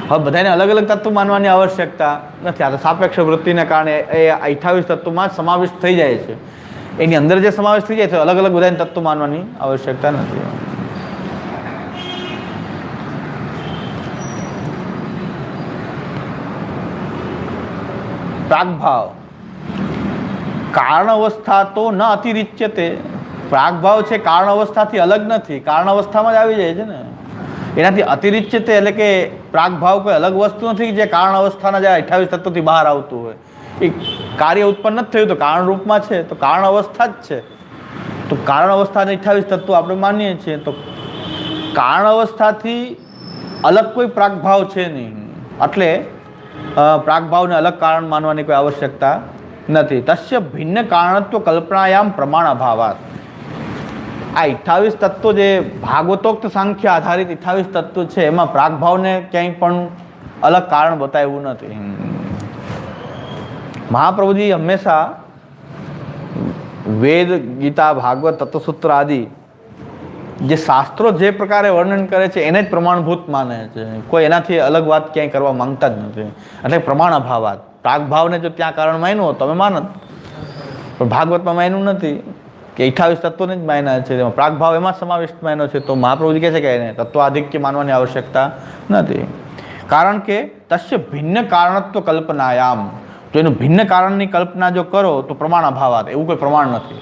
હવે બધાને અલગ અલગ તત્વ માનવાની આવશ્યકતા નથી. આ તો સાપેક્ષ વૃત્તિને કારણે એ 28 તત્વમાં જ સમાવિષ્ટ થઈ જાય છે. એની અંદર જે સમાવેશ થઈ જાય છે અલગ અલગ બધાને તત્વ માનવાની આવશ્યકતા નથી. પ્રાગભાવ કારણ અવસ્થા તો ન અતિરિચ્યતે. પ્રાગભાવ છે કારણ અવસ્થાથી અલગ નથી, કારણ અવસ્થામાં જ આવી જાય છે ને. એનાથી અતિરિચ્યતે એટલે કે પ્રાગભાવ કોઈ અલગ વસ્તુ નથી જે કારણ અવસ્થાના જે 28 તત્વોથી બહાર આવતું હોય. એ કાર્ય ઉત્પન્ન નથી થયું તો કારણ રૂપમાં છે, તો કારણ અવસ્થા જ છે. તો કારણ અવસ્થાને 28 તત્વો આપણે માનીએ છીએ, તો કારણ અવસ્થાથી અલગ કોઈ પ્રાગભાવ છે નહીં, એટલે પ્રાગભાવને અલગ કારણ માનવાની કોઈ આવશ્યકતા નથી. તસ્ય ભિન્ન કારણત્વ કલ્પનાયામ પ્રમાણ અભાવાત. આ 28 તત્વો જે ભાગવતોક્ત સાંખ્ય આધારિત 28 તત્વો છે એમાં પ્રાગભાવને ક્યાંય પણ અલગ કારણ બતાવ્યું નથી. મહાપ્રભુજી હંમેશા વેદ, ગીતા, ભાગવત, તત્વસૂત્ર આદિ જે શાસ્ત્રો જે પ્રકારે વર્ણન કરે છે એને જ પ્રમાણભૂત માને છે. કોઈ એનાથી અલગ વાત ક્યાંય કરવા માંગતા જ નથી. એટલે પ્રમાણ અભાવાત. પ્રાગભાવને જો ત્યાં કારણ માન્યું હોત તો અમે માનત, પણ ભાગવતમાં માન્યું નથી કે 28 તત્વોને જ માન્યા છે, તેમાં પ્રાગભાવ એમાં સમાવિષ્ટ માન્યો છે. તો મહાપ્રભુજી કહે છે કે એને તત્વાધિક્ય માનવાની આવશ્યકતા નથી, કારણ કે તસ્ય ભિન્ન કારણત્વ કલ્પનાયામ. તો એનું ભિન્ન કારણની કલ્પના જો કરો તો પ્રમાણ અભાવાત, એવું કોઈ પ્રમાણ નથી.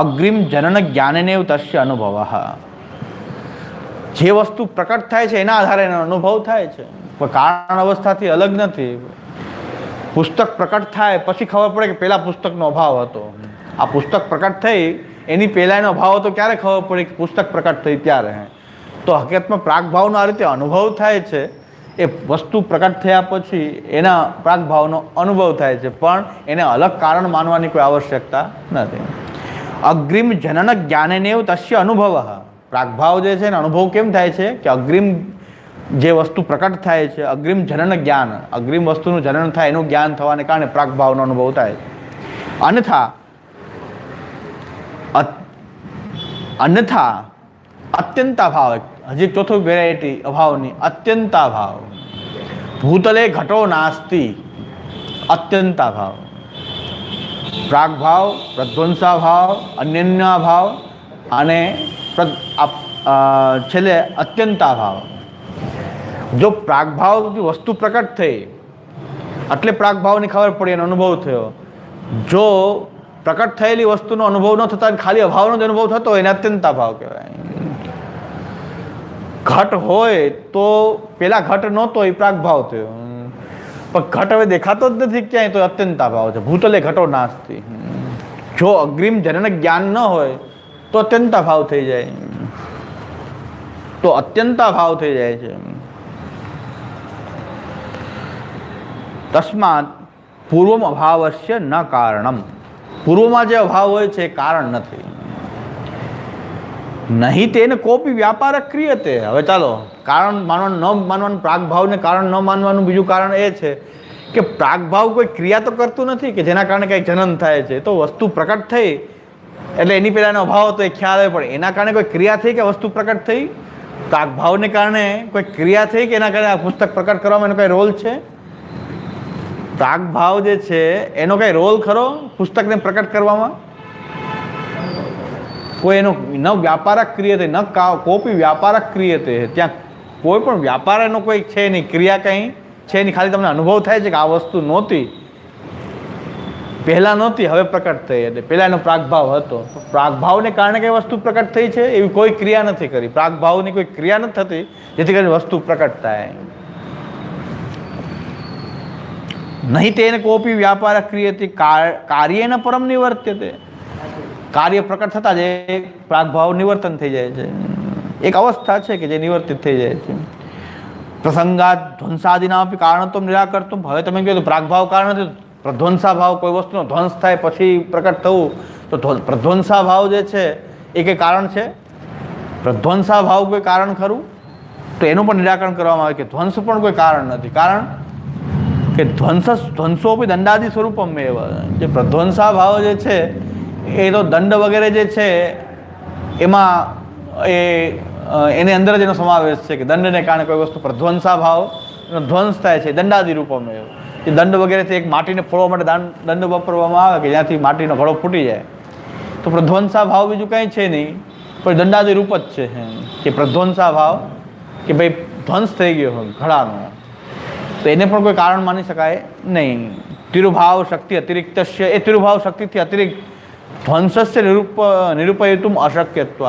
અગ્રિમ જનન જ્ઞાનેનેવ તસ્ય અનુભવ. જે વસ્તુ પ્રકટ થાય છે એના આધારે એનો અનુભવ થાય છે, પણ કારણ અવસ્થાથી અલગ નથી. પુસ્તક પ્રકટ થાય પછી ખબર પડે કે પહેલા પુસ્તકનો અભાવ હતો. આ પુસ્તક પ્રકટ થઈ એની પહેલા એનો અભાવ હતો, ક્યારે ખબર પડી કે પુસ્તક પ્રકટ થઈ ત્યારે. તો હકીકતમાં પ્રાગભાવનો આ રીતે અનુભવ થાય છે. એ વસ્તુ પ્રકટ થયા પછી એના પ્રાગભાવનો અનુભવ થાય છે, પણ એને અલગ કારણ માનવાની કોઈ આવશ્યકતા નથી. અગ્રિમ જનન જ્ઞાનેનેવ તસ્ય અનુભવ. પ્રાગભાવ જે છે એને અનુભવ કેમ થાય છે કે અગ્રિમ જે વસ્તુ પ્રકટ થાય છે, અગ્રિમ જનન જ્ઞાન, અગ્રિમ વસ્તુનું જનન થાય એનું જ્ઞાન થવાને કારણે પ્રાગભાવનો અનુભવ થાય છે. અન્યથા અત્યંતાભાવ, હજી ચોથું વેરાયટી અભાવની, અત્યંતાભાવ. ભૂતલે ઘટો નાસ્તિ, અત્યંતાભાવ. પ્રાગભાવ, પ્રધ્વંસાભાવ, અન્યન્યાભાવ અને છેલ્લે અત્યંતાભાવ. જો પ્રાગભાવની વસ્તુ પ્રકટ થઈ એટલે પ્રાગભાવની ખબર પડી, એનો અનુભવ થયો. જો પ્રકટ થયેલી વસ્તુનો અનુભવ ન થતા ખાલી અભાવનો જ અનુભવ થતો હોય એને અત્યંતાભાવ કહેવાય. ઘટ હોય તો પેલા ઘટ નહોતો એ પ્રાગભાવ થયો, પણ ઘટ હવે દેખાતો જ નથી ક્યાંય, તો અત્યંતાભાવ છે. ભૂતલે ઘટો નાસ્તિ. જો અગ્રિમ જનન જ્ઞાન ન હોય તો અત્યંતાભાવ થઈ જાય, તો અત્યંતાભાવ થઈ જાય છે. તસ્માત પૂર્વમ અભાવસ્ય ન કારણમ. પૂર્વમાં જે અભાવ હોય છે એ કારણ નથી. નહીં તેને કોપી વ્યાપાર ક્રિયતે. હવે ચાલો કારણ માનવાનું ન માનવાનું, પ્રાગભાવને કારણ ન માનવાનું બીજું કારણ એ છે કે પ્રાગભાવ કોઈ ક્રિયા તો કરતું નથી કે જેના કારણે કંઈક જનન થાય છે. તો વસ્તુ પ્રકટ થઈ એટલે એની પહેલાંનો અભાવ હતો એ ખ્યાલ આવે, પણ એના કારણે કોઈ ક્રિયા થઈ કે વસ્તુ પ્રકટ થઈ? પ્રાગભાવને કારણે કોઈ ક્રિયા થઈ કે એના કારણે આ પુસ્તક પ્રકટ કરવામાં એનો કંઈ રોલ છે? પ્રાગભાવ જે છે એનો કંઈ રોલ ખરો પુસ્તકને પ્રકટ કરવામાં? કોઈ એનો ન વ્યાપારક ક્રિયતે, ન કોપી વ્યાપારક ક્રિયતે. ત્યાં કોઈ પણ વ્યાપાર એનો કોઈ છે નહીં, ક્રિયા કંઈ છે નહીં, ખાલી તમને અનુભવ થાય છે કે આ વસ્તુ નહોતી, પહેલાં નહોતી, હવે પ્રકટ થઈ. એટલે પહેલાં એનો પ્રાગભાવ હતો. પ્રાગભાવને કારણે કઈ વસ્તુ પ્રકટ થઈ છે એવી કોઈ ક્રિયા નથી કરી. પ્રાગભાવની કોઈ ક્રિયા નથી થતી જેથી કરીને વસ્તુ પ્રકટ થાય. નહીં તેને કોપી વ્યાપાર ક્રિયતે કાર્યેન પરમ નિવર્ત્યતે. કાર્ય પ્રકટ થતાં જ એ પ્રાગભાવ નિવર્તન થઈ જાય છે. એક અવસ્થા છે કે જે નિવર્તિત થઈ જાય છે. પ્રસંગાત ધ્વંસાદિના આપી કારણત્વ નિરાકર્તું. હવે તમે કહ્યું પ્રાગભાવ કારણ નથી, પ્રધ્વંસા ભાવ કોઈ વસ્તુનો ધ્વંસ થાય પછી પ્રકટ થવું, તો પ્રધ્વંસા ભાવ જે છે એ કંઈ કારણ છે? પ્રધ્વંસા ભાવ કોઈ કારણ ખરું? તો એનું પણ નિરાકરણ કરવામાં આવે કે ધ્વંસ પણ કોઈ કારણ નથી. કારણ કે ધ્વંસો બી દંડાદી સ્વરૂપમ એવ. જે પ્રધ્વંસા ભાવ જે છે એ તો દંડ વગેરે જે છે એમાં એની અંદર જ એનો સમાવેશ છે કે દંડને કારણે કોઈ વસ્તુ પ્રધ્વંસા ભાવ ધ્વંસ થાય છે દંડાદી રૂપમ એવ. એ દંડ વગેરેથી એક માટીને ફોડવા માટે દંડ વાપરવામાં આવે કે જ્યાંથી માટીનો ઘડો ફૂટી જાય. તો પ્રધ્વંસા ભાવ બીજું કંઈ છે નહીં પણ દંડાદી રૂપ જ છે કે પ્રધ્વંસા ભાવ કે ભાઈ ધ્વંસ થઈ ગયો હોય ઘડાનો, તો એને પણ કોઈ કારણ માની શકાય નહીં. તિરુભાવ શક્તિ અતિરિક્ત એ તિરુભાવ શક્તિથી અતિરિક્ત ધ્વંસસ્ય નિરૂપયિતુમ અશક્યત્વ.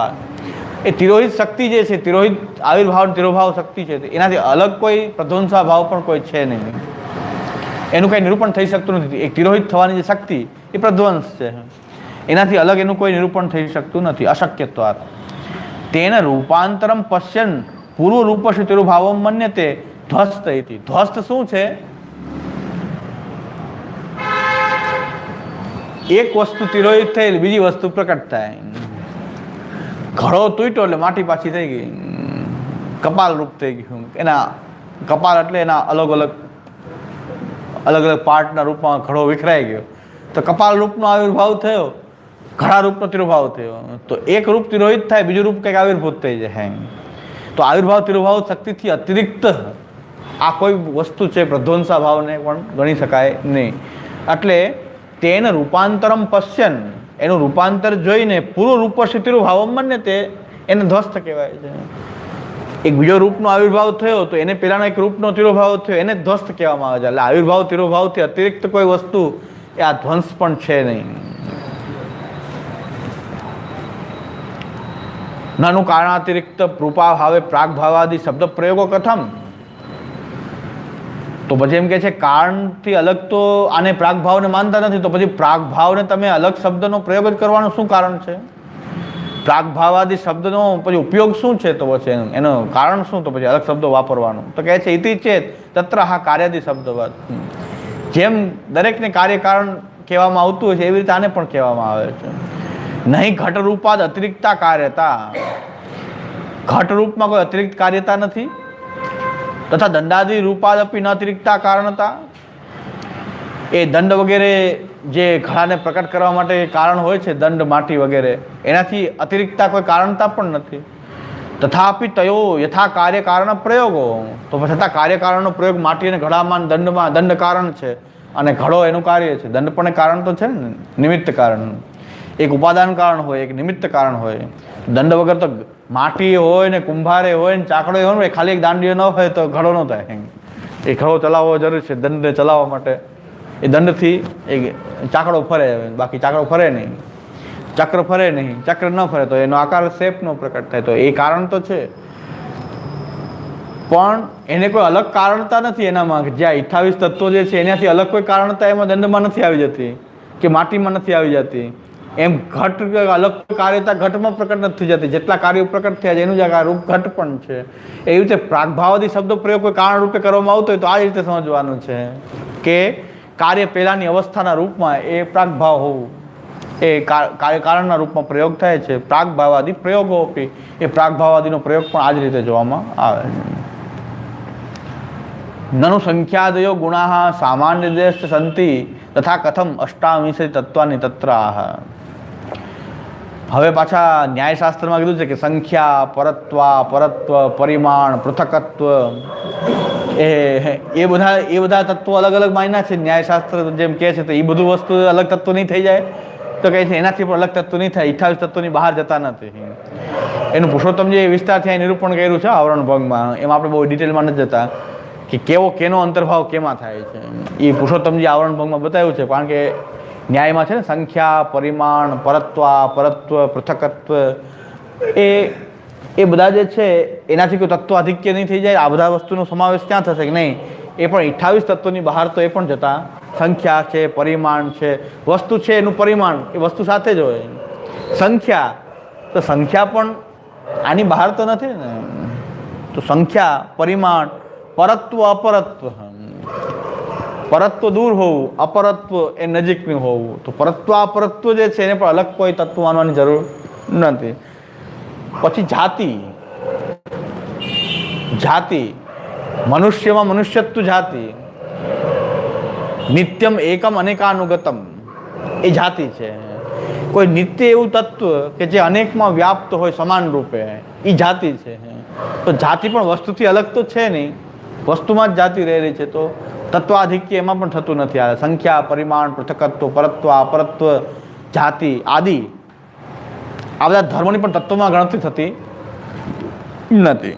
એ તિરોહિત શક્તિ જે છે, તિરોહિત આવિર્ભાવ તિરોભાવ શક્તિ છે, એનાથી અલગ કોઈ પ્રધ્વંસા ભાવ પણ કોઈ છે નહીં. એનું કંઈ નિરૂપણ થઈ શકતું નથી. એક તિરોહિત થવાની જે શક્તિ એ પ્રધ્વંસ છે, એનાથી અલગ એનું કોઈ નિરૂપણ થઈ શકતું નથી. અશક્યત્વાત તેન રૂપાંતરમ પશ્યન પૂર્વ રૂપસ્ય તિરુભાવમ મન્યતે ધ્વસ્ત ઇતિ. ધ્વસ્ત શું છે? એક વસ્તુ તિરોહિત થયેલી બીજી વસ્તુ પ્રકટ થાય. ઘડો તૂટ્યો એટલે માટી પાછી થઈ ગઈ, કપાલ રૂપ થઈ ગયું. એના કપાલ એટલે એના અલગ અલગ પાર્ટના રૂપમાં ઘડો વિખરાઈ ગયો, તો કપાલ રૂપનો આવિર્ભાવ થયો, ઘડા રૂપનો તિરુભાવ થયો. તો એક રૂપ તિરોહિત થાય, બીજું રૂપ કંઈક આવિર્ભૂત થઈ જાય. તો આવિર્ભાવ તિરુભાવ શક્તિથી અતિરિક્ત આ કોઈ વસ્તુ છે પ્રધ્વંસા ભાવને પણ ગણી શકાય નહીં. એટલે તેને રૂપાંતરમ પશ્યન, એનું રૂપાંતર જોઈને પૂર્વ રૂપસ્ય તિરુભાવમ મન્યતે તે એને ધ્વસ્ત કહેવાય છે. એક બીજો રૂપનો આવિર્ભાવ થયો તો એને પેલાનો એક રૂપનો તિરુભાવ થયો, એને ધ્વસ્ત કહેવામાં આવે છે. એટલે આવિર્ભાવ તિરુભાવથી અતિરિક્ત કોઈ વસ્તુ એ આ ધ્વંસ પણ છે નહીં. નાનું કારણાતિરિક્ત રૂપાભાવે પ્રાગભાવાદી શબ્દ પ્રયોગો કથમ. તો પછી એમ કે છે કારણથી અલગ તો આને પ્રાગભાવને માનતા નથી, તો પછી પ્રાગભાવને તમે અલગ શબ્દનો પ્રયોગ જ કરવાનું શું કારણ છે? પ્રાગભાવાદી શબ્દનો પછી ઉપયોગ શું છે? તો પછી એનું કારણ શું? તો પછી અલગ શબ્દો વાપરવાનું. તો કહે છે ઇતિ ચેત તત્ર હા કાર્યાદી શબ્દવાદ. જેમ દરેકને કાર્યકારણ કહેવામાં આવતું હોય છે એવી રીતે આને પણ કહેવામાં આવે છે. નહીં ઘટ રૂપાદ અતિરિક્તા કાર્યતા. ઘટ રૂપમાં કોઈ અતિરિક્ત કાર્યતા નથી. તથા દંડાદી રૂપાદ અપી ન અતિરિક્તા કારણતા. એ દંડ વગેરે જે ઘડાને પ્રકટ કરવા માટે કારણ હોય છે, દંડ માટી વગેરે, એનાથી અતિરિક્તા કોઈ કારણતા પણ નથી. તથાપિ તયો યથા કાર્ય કારણ પ્રયોગો. તો છતાં કાર્યકારણનો પ્રયોગ માટી અને ઘડામાં દંડમાં દંડ કારણ છે અને ઘડો એનું કાર્ય છે. દંડ પણ કારણ તો છે ને, નિમિત્ત કારણ. એક ઉપાદાન કારણ હોય, એક નિમિત્ત કારણ હોય. દંડ વગર તો માટી હોય ને કુંભારે હોય ને ચાકડો હોય ને ખાલી એક દાંડીઓ ન હોય તો ઘડો ન થાય. એ ઘડો ચલાવવો જરૂર છે દંડને ચલાવવા માટે. એ દંડથી એ ચાકડો ફરે, બાકી ચાકડો ફરે નહીં, ચક્ર ફરે નહીં. ચક્ર ન ફરે તો એનો આકાર શેપ નો પ્રકટ થાય. તો એ કારણ તો છે પણ એને કોઈ અલગ કારણતા નથી. એનામાં જ્યાં 28 તત્વો જે છે એનાથી અલગ કોઈ કારણતા એમાં દંડમાં નથી આવી જતી કે માટીમાં નથી આવી જતી. એમ ઘટ અલગ કાર્યતા ઘટમાં પ્રકટ નથી જતી. જેટલા કાર્યો પ્રકટ થયા છે એનું જ આ રૂપ ઘટ પણ છે. એવી રીતે પ્રાગભાવાદી શબ્દ પ્રયોગ કોઈ કારણ રૂપે કરવામાં આવતો હોય તો આ રીતે સમજવાનું છે કે કાર્ય પહેલાની અવસ્થાના રૂપમાં એ પ્રાગભાવ હોવું, એ કાર્યકારણના રૂપમાં પ્રયોગ થાય છે. પ્રાગભાવાદી પ્રયોગો એ પ્રાગભાવાદીનો પ્રયોગ પણ આ જ રીતે જોવામાં આવે છે. નનુ સંખ્યાદયો ગુણા સામાન્ય દેશ સંતિ તથા કથમ અષ્ટાવિંશતિ તત્વાની તત્ર આહ. હવે પાછા ન્યાયશાસ્ત્રમાં કીધું છે કે સંખ્યા, પરત્વ, પરિમાણ, પૃથકત્વ એ બધા તત્વો અલગ અલગ માન્યા છે. ન્યાયશાસ્ત્ર જેમ કહે છે તો એ બધું વસ્તુ અલગ તત્વ નહીં થઈ જાય. તો કહે છે એનાથી પણ અલગ તત્વ નહીં થાય. 28 તત્વોની બહાર જતા નથી. એનું પુરુષોત્તમ જે વિસ્તારથી નિરૂપણ કર્યું છે આવરણ ભંગમાં, એમાં આપણે બહુ ડિટેલમાં નથી જતા કે કેનો અંતર્ભાવ કેમાં થાય છે. એ પુરુષોત્તમજી આવરણ ભંગમાં બતાવ્યું છે. કારણ કે ન્યાયમાં છે ને સંખ્યા, પરિમાણ, પરત્વ, પૃથકત્વ એ બધા જે છે એનાથી કોઈ તત્વ આધિક્ય નહીં થઈ જાય. આ બધા વસ્તુનો સમાવેશ ક્યાં થશે કે નહીં? એ પણ 28 તત્વોની બહાર તો એ પણ જતા. સંખ્યા છે, પરિમાણ છે, વસ્તુ છે એનું પરિમાણ એ વસ્તુ સાથે જ હોય. સંખ્યા, તો સંખ્યા પણ આની બહાર તો નથી ને. તો સંખ્યા, પરિમાણ, પરત્વ, અપરત્વ. પરત્વ દૂર હોવું, અપરત્વ એ નજીકનું હોવું. તો પરત્વ અપરત્વ જે છે એને પણ અલગ કોઈ તત્વ માનવાની જરૂર નથી. પછી જાતિ, જાતિ મનુષ્યમાં મનુષ્યત્વ જાતિ, નિત્યમ એકમ અનેકાનુગતમ એ જાતિ છે. કોઈ નિત્ય એવું તત્વ કે જે અનેકમાં વ્યાપ્ત હોય સમાન રૂપે, એ જાતિ છે. તો જાતિ પણ વસ્તુથી અલગ તો છે નહીં, વસ્તુમાં જ જાતિ રહેલી છે. તો તત્વાધિક્ય એમાં પણ થતું નથી. આ સંખ્યા, પરિમાણ, પૃથકત્વ, પરત્વ, અપરત્વ, જાતિ આદિ આ બધા ધર્મોની પણ તત્વમાં ગણતરી થતી નથી.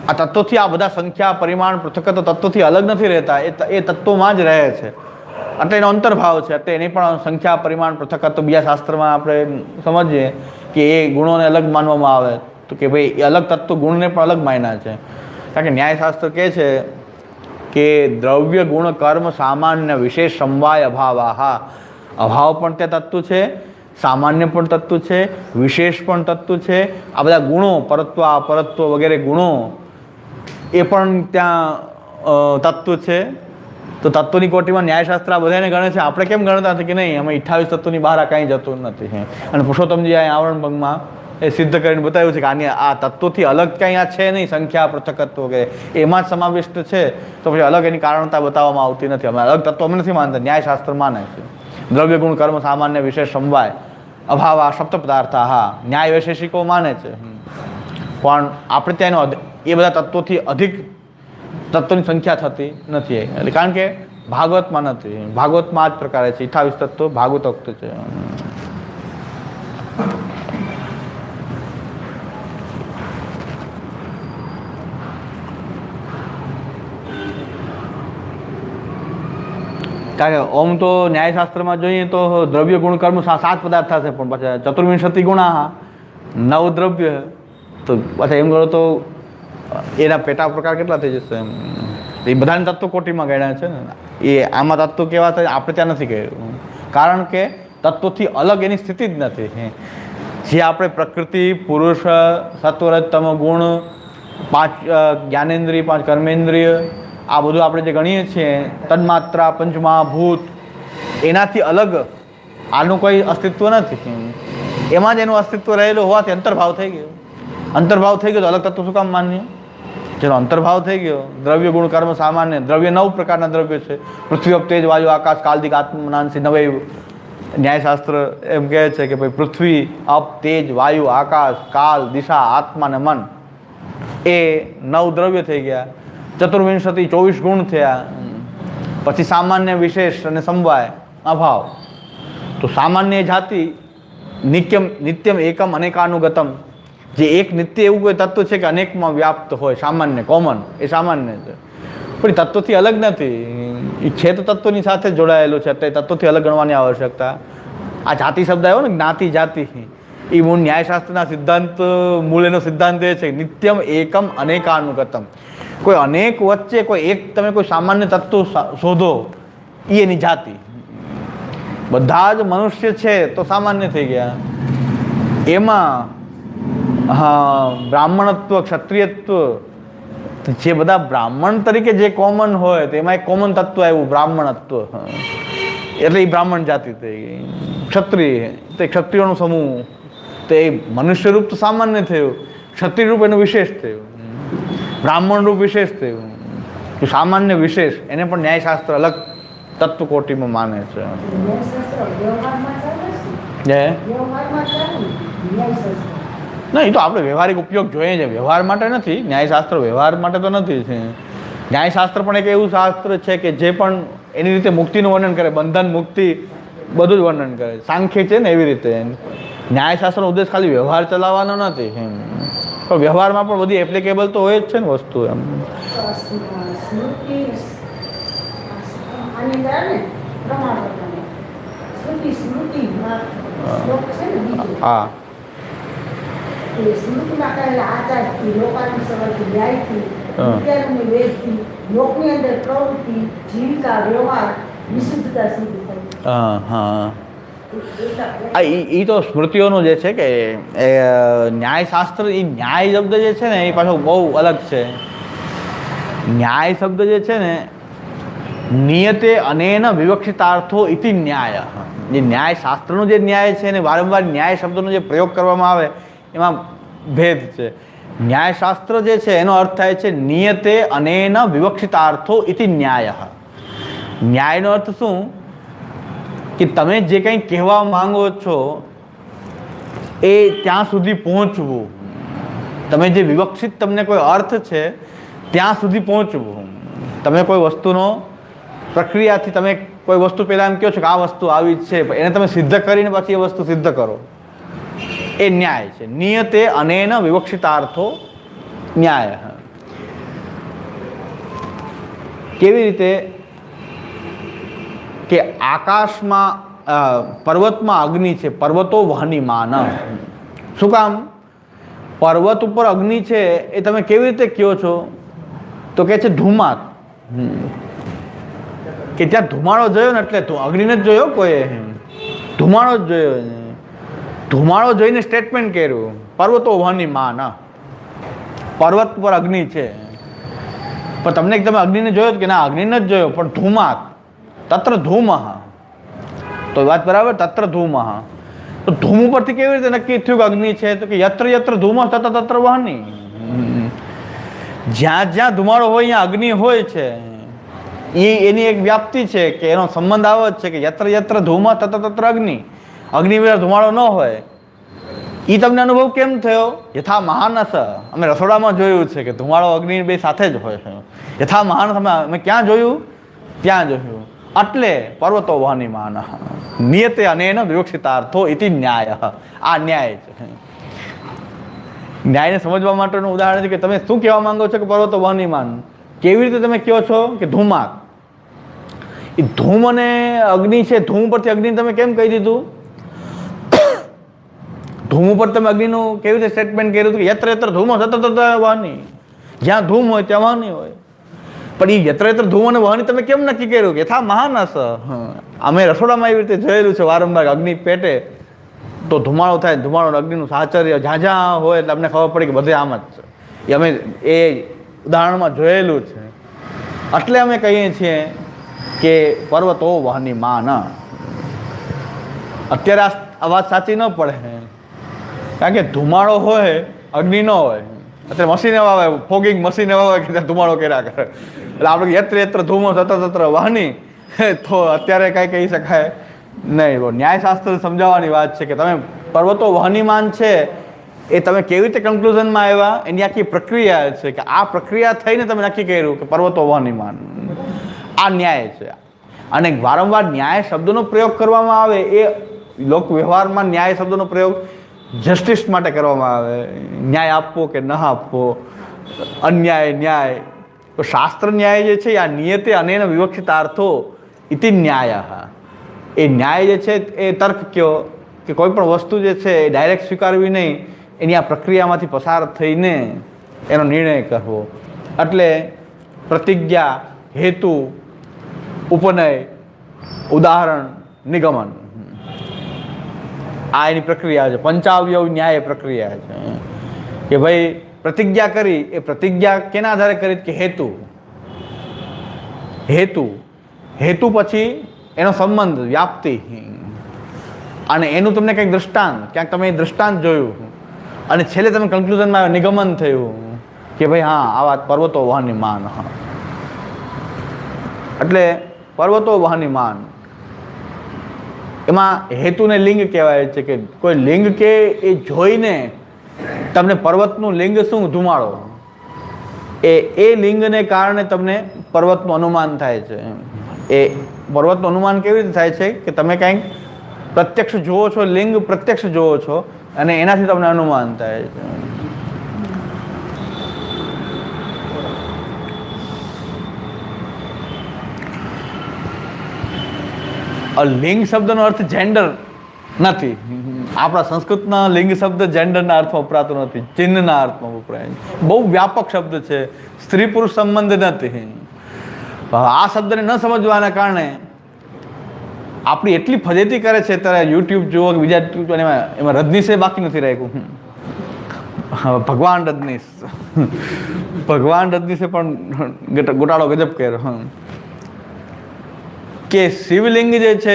આ તત્વોથી આ બધા સંખ્યા, પરિમાણ, પૃથકત્વ તત્વોથી અલગ નથી રહેતા, એ તત્વોમાં જ રહે છે. એટલે એનો અંતર્ભાવ છે. એટલે એની પણ સંખ્યા, પરિમાણ, પૃથકત્વ બીજા શાસ્ત્રમાં આપણે સમજીએ કે એ ગુણોને અલગ માનવામાં આવે તો કે ભાઈ એ અલગ તત્વ ગુણને પણ અલગ માન્યા છે. કારણ કે ન્યાયશાસ્ત્ર કહે છે કે દ્રવ્ય ગુણ કર્મ સામાન્ય વિશેષ સમવાય અભાવાહા. અભાવ પણ તે તત્વ છે, સામાન્ય પણ તત્વ છે, વિશેષ પણ તત્વ છે. આ બધા ગુણો, પરત્વ, અપરત્વ વગેરે ગુણો એ પણ ત્યાં તત્વ છે. તો તત્વની કોટીમાં ન્યાયશાસ્ત્ર આ બધાને ગણે છે. આપણે કેમ ગણતા નથી કે નહીં અમે 28 તત્વની બહાર આ કાંઈ જતું નથી. અને પુરુષોત્તમજી આ આવરણ ભંગમાં એ સિદ્ધ કરીને બતાવ્યું છે કે આની આ તત્વોથી અલગ કંઈ આ છે નહીં. સંખ્યા, પૃથકત્વ વગેરે એમાં જ સમાવિષ્ટ છે. તો પછી અલગ એની કારણતા બતાવવામાં આવતી નથી. અમે અલગ તત્વ અમે નથી માનતા, ન્યાયશાસ્ત્ર માને છે. દ્રવ્ય ગુણ કર્મ સામાન્ય વિશેષ સમવાય અભાવ આ સપ્ત પદાર્થ. હા, ન્યાય વૈશેષિકો માને છે. પણ આપણે ત્યાં એ બધા તત્વોથી અધિક તત્વની સંખ્યા થતી નથી. એટલે કારણ કે ભાગવતમાં નથી. ભાગવતમાં આ જ પ્રકારે છે. 28 તત્વો ભાગવતોક્ત છે. કારણ કે ઓમ તો ન્યાયશાસ્ત્રમાં જોઈએ તો દ્રવ્ય ગુણ કર્મ 7 પદાર્થ થશે, પણ પછી ચતુર્વિંશતિ ગુણા 9 દ્રવ્ય. તો પાછા એમ કરો તો એના પેટા પ્રકાર કેટલા થઈ જશે? એ બધાની તત્વ કોટીમાં ગણ્યા છે ને. એ આમાં તત્વ કેવા થાય આપણે ત્યાં નથી કહ્યું. કારણ કે તત્વોથી અલગ એની સ્થિતિ જ નથી. જે આપણે પ્રકૃતિ, પુરુષ, સત્વરજતમ ગુણ, 5 જ્ઞાનેન્દ્રિય, 5 કર્મેન્દ્રિય, આ બધું આપણે જે ગણીએ છીએ, તન્માત્રા, પંચમહાભૂત, એનાથી અલગ આનું કોઈ અસ્તિત્વ નથી. એમાં જ એનું અસ્તિત્વ રહેલું હોવાથી અંતર્ભાવ થઈ ગયો. અંતર્ભાવ થઈ ગયો તો અલગ તત્વ શું કામ માન્ય? જેનો અંતર્ભાવ થઈ ગયો. દ્રવ્ય ગુણ કર્મ સામાન્ય. દ્રવ્ય 9 પ્રકારના દ્રવ્ય છે. પૃથ્વી, અપ, તેજ, વાયુ, આકાશ, કાલદિક, આત્મનાંસી 9. ન્યાયશાસ્ત્ર એમ કહે છે કે ભાઈ પૃથ્વી, અપ, તેજ, વાયુ, આકાશ, કાલ, દિશા, આત્મા અને મન એ 9 દ્રવ્ય થઈ ગયા. ચતુર્વિંશતિ 24 ગુણ થયા. પછી સામાન્ય, વિશેષ અને સમવાય અભાવ. તો સામાન્ય જાતિ, નિત્યમ એકમ અનેકાનુગતમ. જે એક નિત્ય એવું કોઈ તત્વ છે કે અનેકમાં વ્યાપ્ત હોય, સામાન્ય, કોમન, એ સામાન્ય છે. પણ તત્વથી અલગ નથી. એ છે તો તત્વની સાથે જોડાયેલું છે. એટલે તત્વથી અલગ ગણવાની આવશ્યકતા. આ જાતિ શબ્દ આવ્યો ને, જ્ઞાતિ, જાતિ, એ મૂળ ન્યાયશાસ્ત્રના સિદ્ધાંત, મૂળ એનો સિદ્ધાંત એ છે નિત્યમ એકમ અનેકાનુગતમ. કોઈ અનેક વચ્ચે કોઈ એક તમે કોઈ સામાન્ય તત્વ શોધો, એ એની જાતિ. બધા જ મનુષ્ય છે તો સામાન્ય થઈ ગયા. એમાં બ્રાહ્મણત્વ, ક્ષત્રિયત્વ, જે બધા બ્રાહ્મણ તરીકે જે કોમન હોય તેમાં એક કોમન તત્વ આવ્યું, બ્રાહ્મણત્વ. એટલે એ બ્રાહ્મણ જાતિ થઈ ગઈ. ક્ષત્રિય તો એ ક્ષત્રિયોનો સમૂહ. તો એ મનુષ્ય રૂપ તો સામાન્ય થયું, ક્ષત્રિય રૂપ એનું વિશેષ થયું, બ્રાહ્મણ રૂપ વિશેષ થયું. તો સામાન્ય વિશેષ એને પણ ન્યાયશાસ્ત્ર અલગ તત્વ કોટીમાં માને છે. ના, એ તો આપણે વ્યવહારિક ઉપયોગ જોઈએ છે, વ્યવહાર માટે નથી. ન્યાયશાસ્ત્ર વ્યવહાર માટે તો નથી છે. ન્યાયશાસ્ત્ર પણ એક એવું શાસ્ત્ર છે કે જે પણ એની રીતે મુક્તિનું વર્ણન કરે, બંધન, મુક્તિ બધું જ વર્ણન કરે. સાંખ્ય છે ને એવી રીતે ન્યાયશાસ્ત્રનો ઉદ્દેશ ખાલી વ્યવહાર ચલાવવાનો નથી. પણ વ્યવહારમાં પણ બધી એપ્લિકેબલ તો હોય જ છે ને વસ્તુ. એમ હા, વિજ્ઞાન અને વેદથી લોકની અંદર પ્રવૃત્તિ, જીવિકા, વ્યવહાર, વિશુદ્ધતા સિદ્ધ થાય. હા. એ તો સ્મૃતિઓનું જે છે કે એ ન્યાયશાસ્ત્ર, એ ન્યાય શબ્દ જે છે ને એ પાછો બહુ અલગ છે. ન્યાય શબ્દ જે છે ને નિયતે અનેન વિવક્ષિતાર્થો ઇતિ ન્યાય. જે ન્યાયશાસ્ત્રનો જે ન્યાય છે ને વારંવાર ન્યાય શબ્દનો જે પ્રયોગ કરવામાં આવે એમાં ભેદ છે. ન્યાયશાસ્ત્ર જે છે એનો અર્થ થાય છે નિયતે અનેન વિવક્ષિતાર્થો ઇતિ ન્યાય. ન્યાયનો અર્થ શું કે તમે જે કંઈ કહેવા માંગો છો એ ત્યાં સુધી પહોંચવું. તમે જે વિવક્ષિત તમને કોઈ અર્થ છે ત્યાં સુધી પહોંચવું. તમે કોઈ વસ્તુનો પ્રક્રિયાથી તમે કોઈ વસ્તુ પહેલાં એમ કહો છો કે આ વસ્તુ આવી જ છે, એને તમે સિદ્ધ કરીને પછી એ વસ્તુ સિદ્ધ કરો, એ ન્યાય છે. નિયતે અનેન વિવક્ષિતાર્થો ન્યાય. કેવી રીતે કે આકાશમાં પર્વતમાં અગ્નિ છે, પર્વતો વહનીમાન. શું કામ? પર્વત ઉપર અગ્નિ છે એ તમે કેવી રીતે કહો છો? તો કે છે ધુમાત. કે ત્યાં ધુમાડો જોયો ને એટલે અગ્નિને જ જોયો, કોઈ ધુમાડો જ જોયો. ધુમાડો જોઈને સ્ટેટમેન્ટ કર્યું પર્વતો વહનીમાન, પર્વત પર અગ્નિ છે. પણ તમને તમે અગ્નિને જોયો કે ના, અગ્નિને જ જોયો, પણ ધુમાત તત્ર ધૂમ. તો વાત બરાબર, તત્ર ધૂમ. તો ધૂમ ઉપરથી કેવી રીતે નક્કી થયું કે અગ્નિ છે? તો કે યત્ર યત્ર ધૂમ તત્ર તત્ર વહની. જ્યાં જ્યાં ધુમાડો હોય ત્યાં અગ્નિ હોય છે. એની એક વ્યાપ્તિ છે કે એનો સંબંધ આવો જ છે કે યત્ર યત્ર ધૂમ તત્ર તત્ર અગ્નિ. અગ્નિ વિના ધુમાડો ન હોય. એ તમને અનુભવ કેમ થયો? યથા મહાનસ. અમે રસોડામાં જોયું છે કે ધુમાડો અગ્નિ બે સાથે જ હોય છે. યથા મહાનસ અમે ક્યાં જોયું? ત્યાં જોયું. એટલે પર્વતો વહનીમાન નિયતે અનેન વિવક્ષિતાર્થો ઇતિ ન્યાય. આ ન્યાય છે. ન્યાયને સમજવા માટેનું ઉદાહરણ છે કે તમે શું કહેવા માંગો છો કે પર્વતો વહનીમાન? કેવી રીતે તમે કહો છો કે ધુમાત? એ ધૂમ અને અગ્નિ છે, ધૂમ પરથી અગ્નિ તમે કેમ કહી દીધું? ધૂમ ઉપર તમે અગ્નિનું કેવી રીતે સ્ટેટમેન્ટ કર્યું હતું કે યત્ર યત્ર ધૂમ સતત વહની. જ્યાં ધૂમ હોય ત્યાં વહની હોય. પણ એ યત્ર યત્ર ધૂમ અને વહની તમે કેમ નક્કી કર્યું? કે યથા મહાનસ. અમે રસોડામાં એવી રીતે જોયેલું છે વારંવાર, અગ્નિ પેટે તો ધુમાડો થાય, ધુમાડો અગ્નિનું સાહચર્ય જ્યાં જ્યાં હોય એટલે અમને ખબર પડી કે બધે આમ જ છે. એ અમે એ ઉદાહરણમાં જોયેલું છે. એટલે અમે કહીએ છીએ કે પર્વતો વહનીમાન. અત્યારે આ વાત સાચી ન પડે, કારણ કે ધુમાડો હોય અગ્નિ ન હોય. અત્યારે મશીને વાવે, ફોગિંગ મશીને વાવે કે ત્યાં ધુમાડો કર્યા કરે. એટલે આપણે યત્ર યત્ર ધૂમો તત્ર વહની તો અત્યારે કાંઈ કહી શકાય નહીં. ન્યાયશાસ્ત્ર સમજાવવાની વાત છે કે તમે પર્વતો વહનીમાન છે એ તમે કેવી રીતે કન્ક્લુઝનમાં આવ્યા, એની આખી પ્રક્રિયા છે કે આ પ્રક્રિયા થઈને તમે નક્કી કર્યું કે પર્વતો વહનીમાન. આ ન્યાય છે. અને વારંવાર ન્યાય શબ્દનો પ્રયોગ કરવામાં આવે એ લોક વ્યવહારમાં ન્યાય શબ્દનો પ્રયોગ જસ્ટિસ માટે કરવામાં આવે, ન્યાય આપવો કે ન આપવો, અન્યાય ન્યાય. તો શાસ્ત્ર ન્યાય જે છે આ નિયતે અનેન વિવક્ષિતાર્થો ઇતિ ન્યાય. એ ન્યાય જે છે એ તર્ક કયો કે કોઈ પણ વસ્તુ જે છે એ ડાયરેક્ટ સ્વીકારવી નહીં, એની આ પ્રક્રિયામાંથી પસાર થઈને એનો નિર્ણય કરવો. એટલે પ્રતિજ્ઞા, હેતુ, ઉપનય, ઉદાહરણ, નિગમન, આ એની પ્રક્રિયા છે. પંચાવયવ ન્યાય પ્રક્રિયા છે કે ભાઈ પ્રતિજ્ઞા કરી, એ પ્રતિજ્ઞા કેના આધારે કરી? કે હેતુ. હેતુ પછી એનો સંબંધ, વ્યાપ્તિ, અને એનું તમને કંઈક દૃષ્ટાંત, ક્યાંક તમે એ દૃષ્ટાંત જોયું, અને છેલ્લે તમે કન્ક્લુઝનમાં નિગમન થયું કે ભાઈ હા આ વાત પર્વતો વહનીમાન. એટલે પર્વતો વહનીમાન એમાં હેતુને લિંગ કહેવાય છે કે કોઈ લિંગ કે એ જોઈને તમને પર્વતનું લિંગ શું? ધુમાડો. એ લિંગને કારણે તમને પર્વતનું અનુમાન થાય છે. એ પર્વતનું અનુમાન કેવી રીતે થાય છે કે તમે કંઈક પ્રત્યક્ષ જુઓ છો, લિંગ પ્રત્યક્ષ જુઓ છો અને એનાથી તમને અનુમાન થાય છે. લિંગ શબ્દનો અર્થ જેન્ડર નથી. આપણા સંસ્કૃતના લિંગ શબ્દ જેન્ડરના અર્થમાં વપરાતો નથી, ચિહ્નના અર્થમાં વપરાય છે. બહુ વ્યાપક શબ્દ છે, સ્ત્રી પુરુષ સંબંધ નથી. આ શબ્દને ન સમજવાના કારણે આપણી એટલી ફજેતી કરે છે. ત્યારે યુટ્યુબ જુઓ કે બીજા યુટ્યુબ એમાં રજનીશે બાકી નથી રાખ્યું. ભગવાન રજનીશે પણ ગોટાળો ગજબ કર્યો કે શિવલિંગ જે છે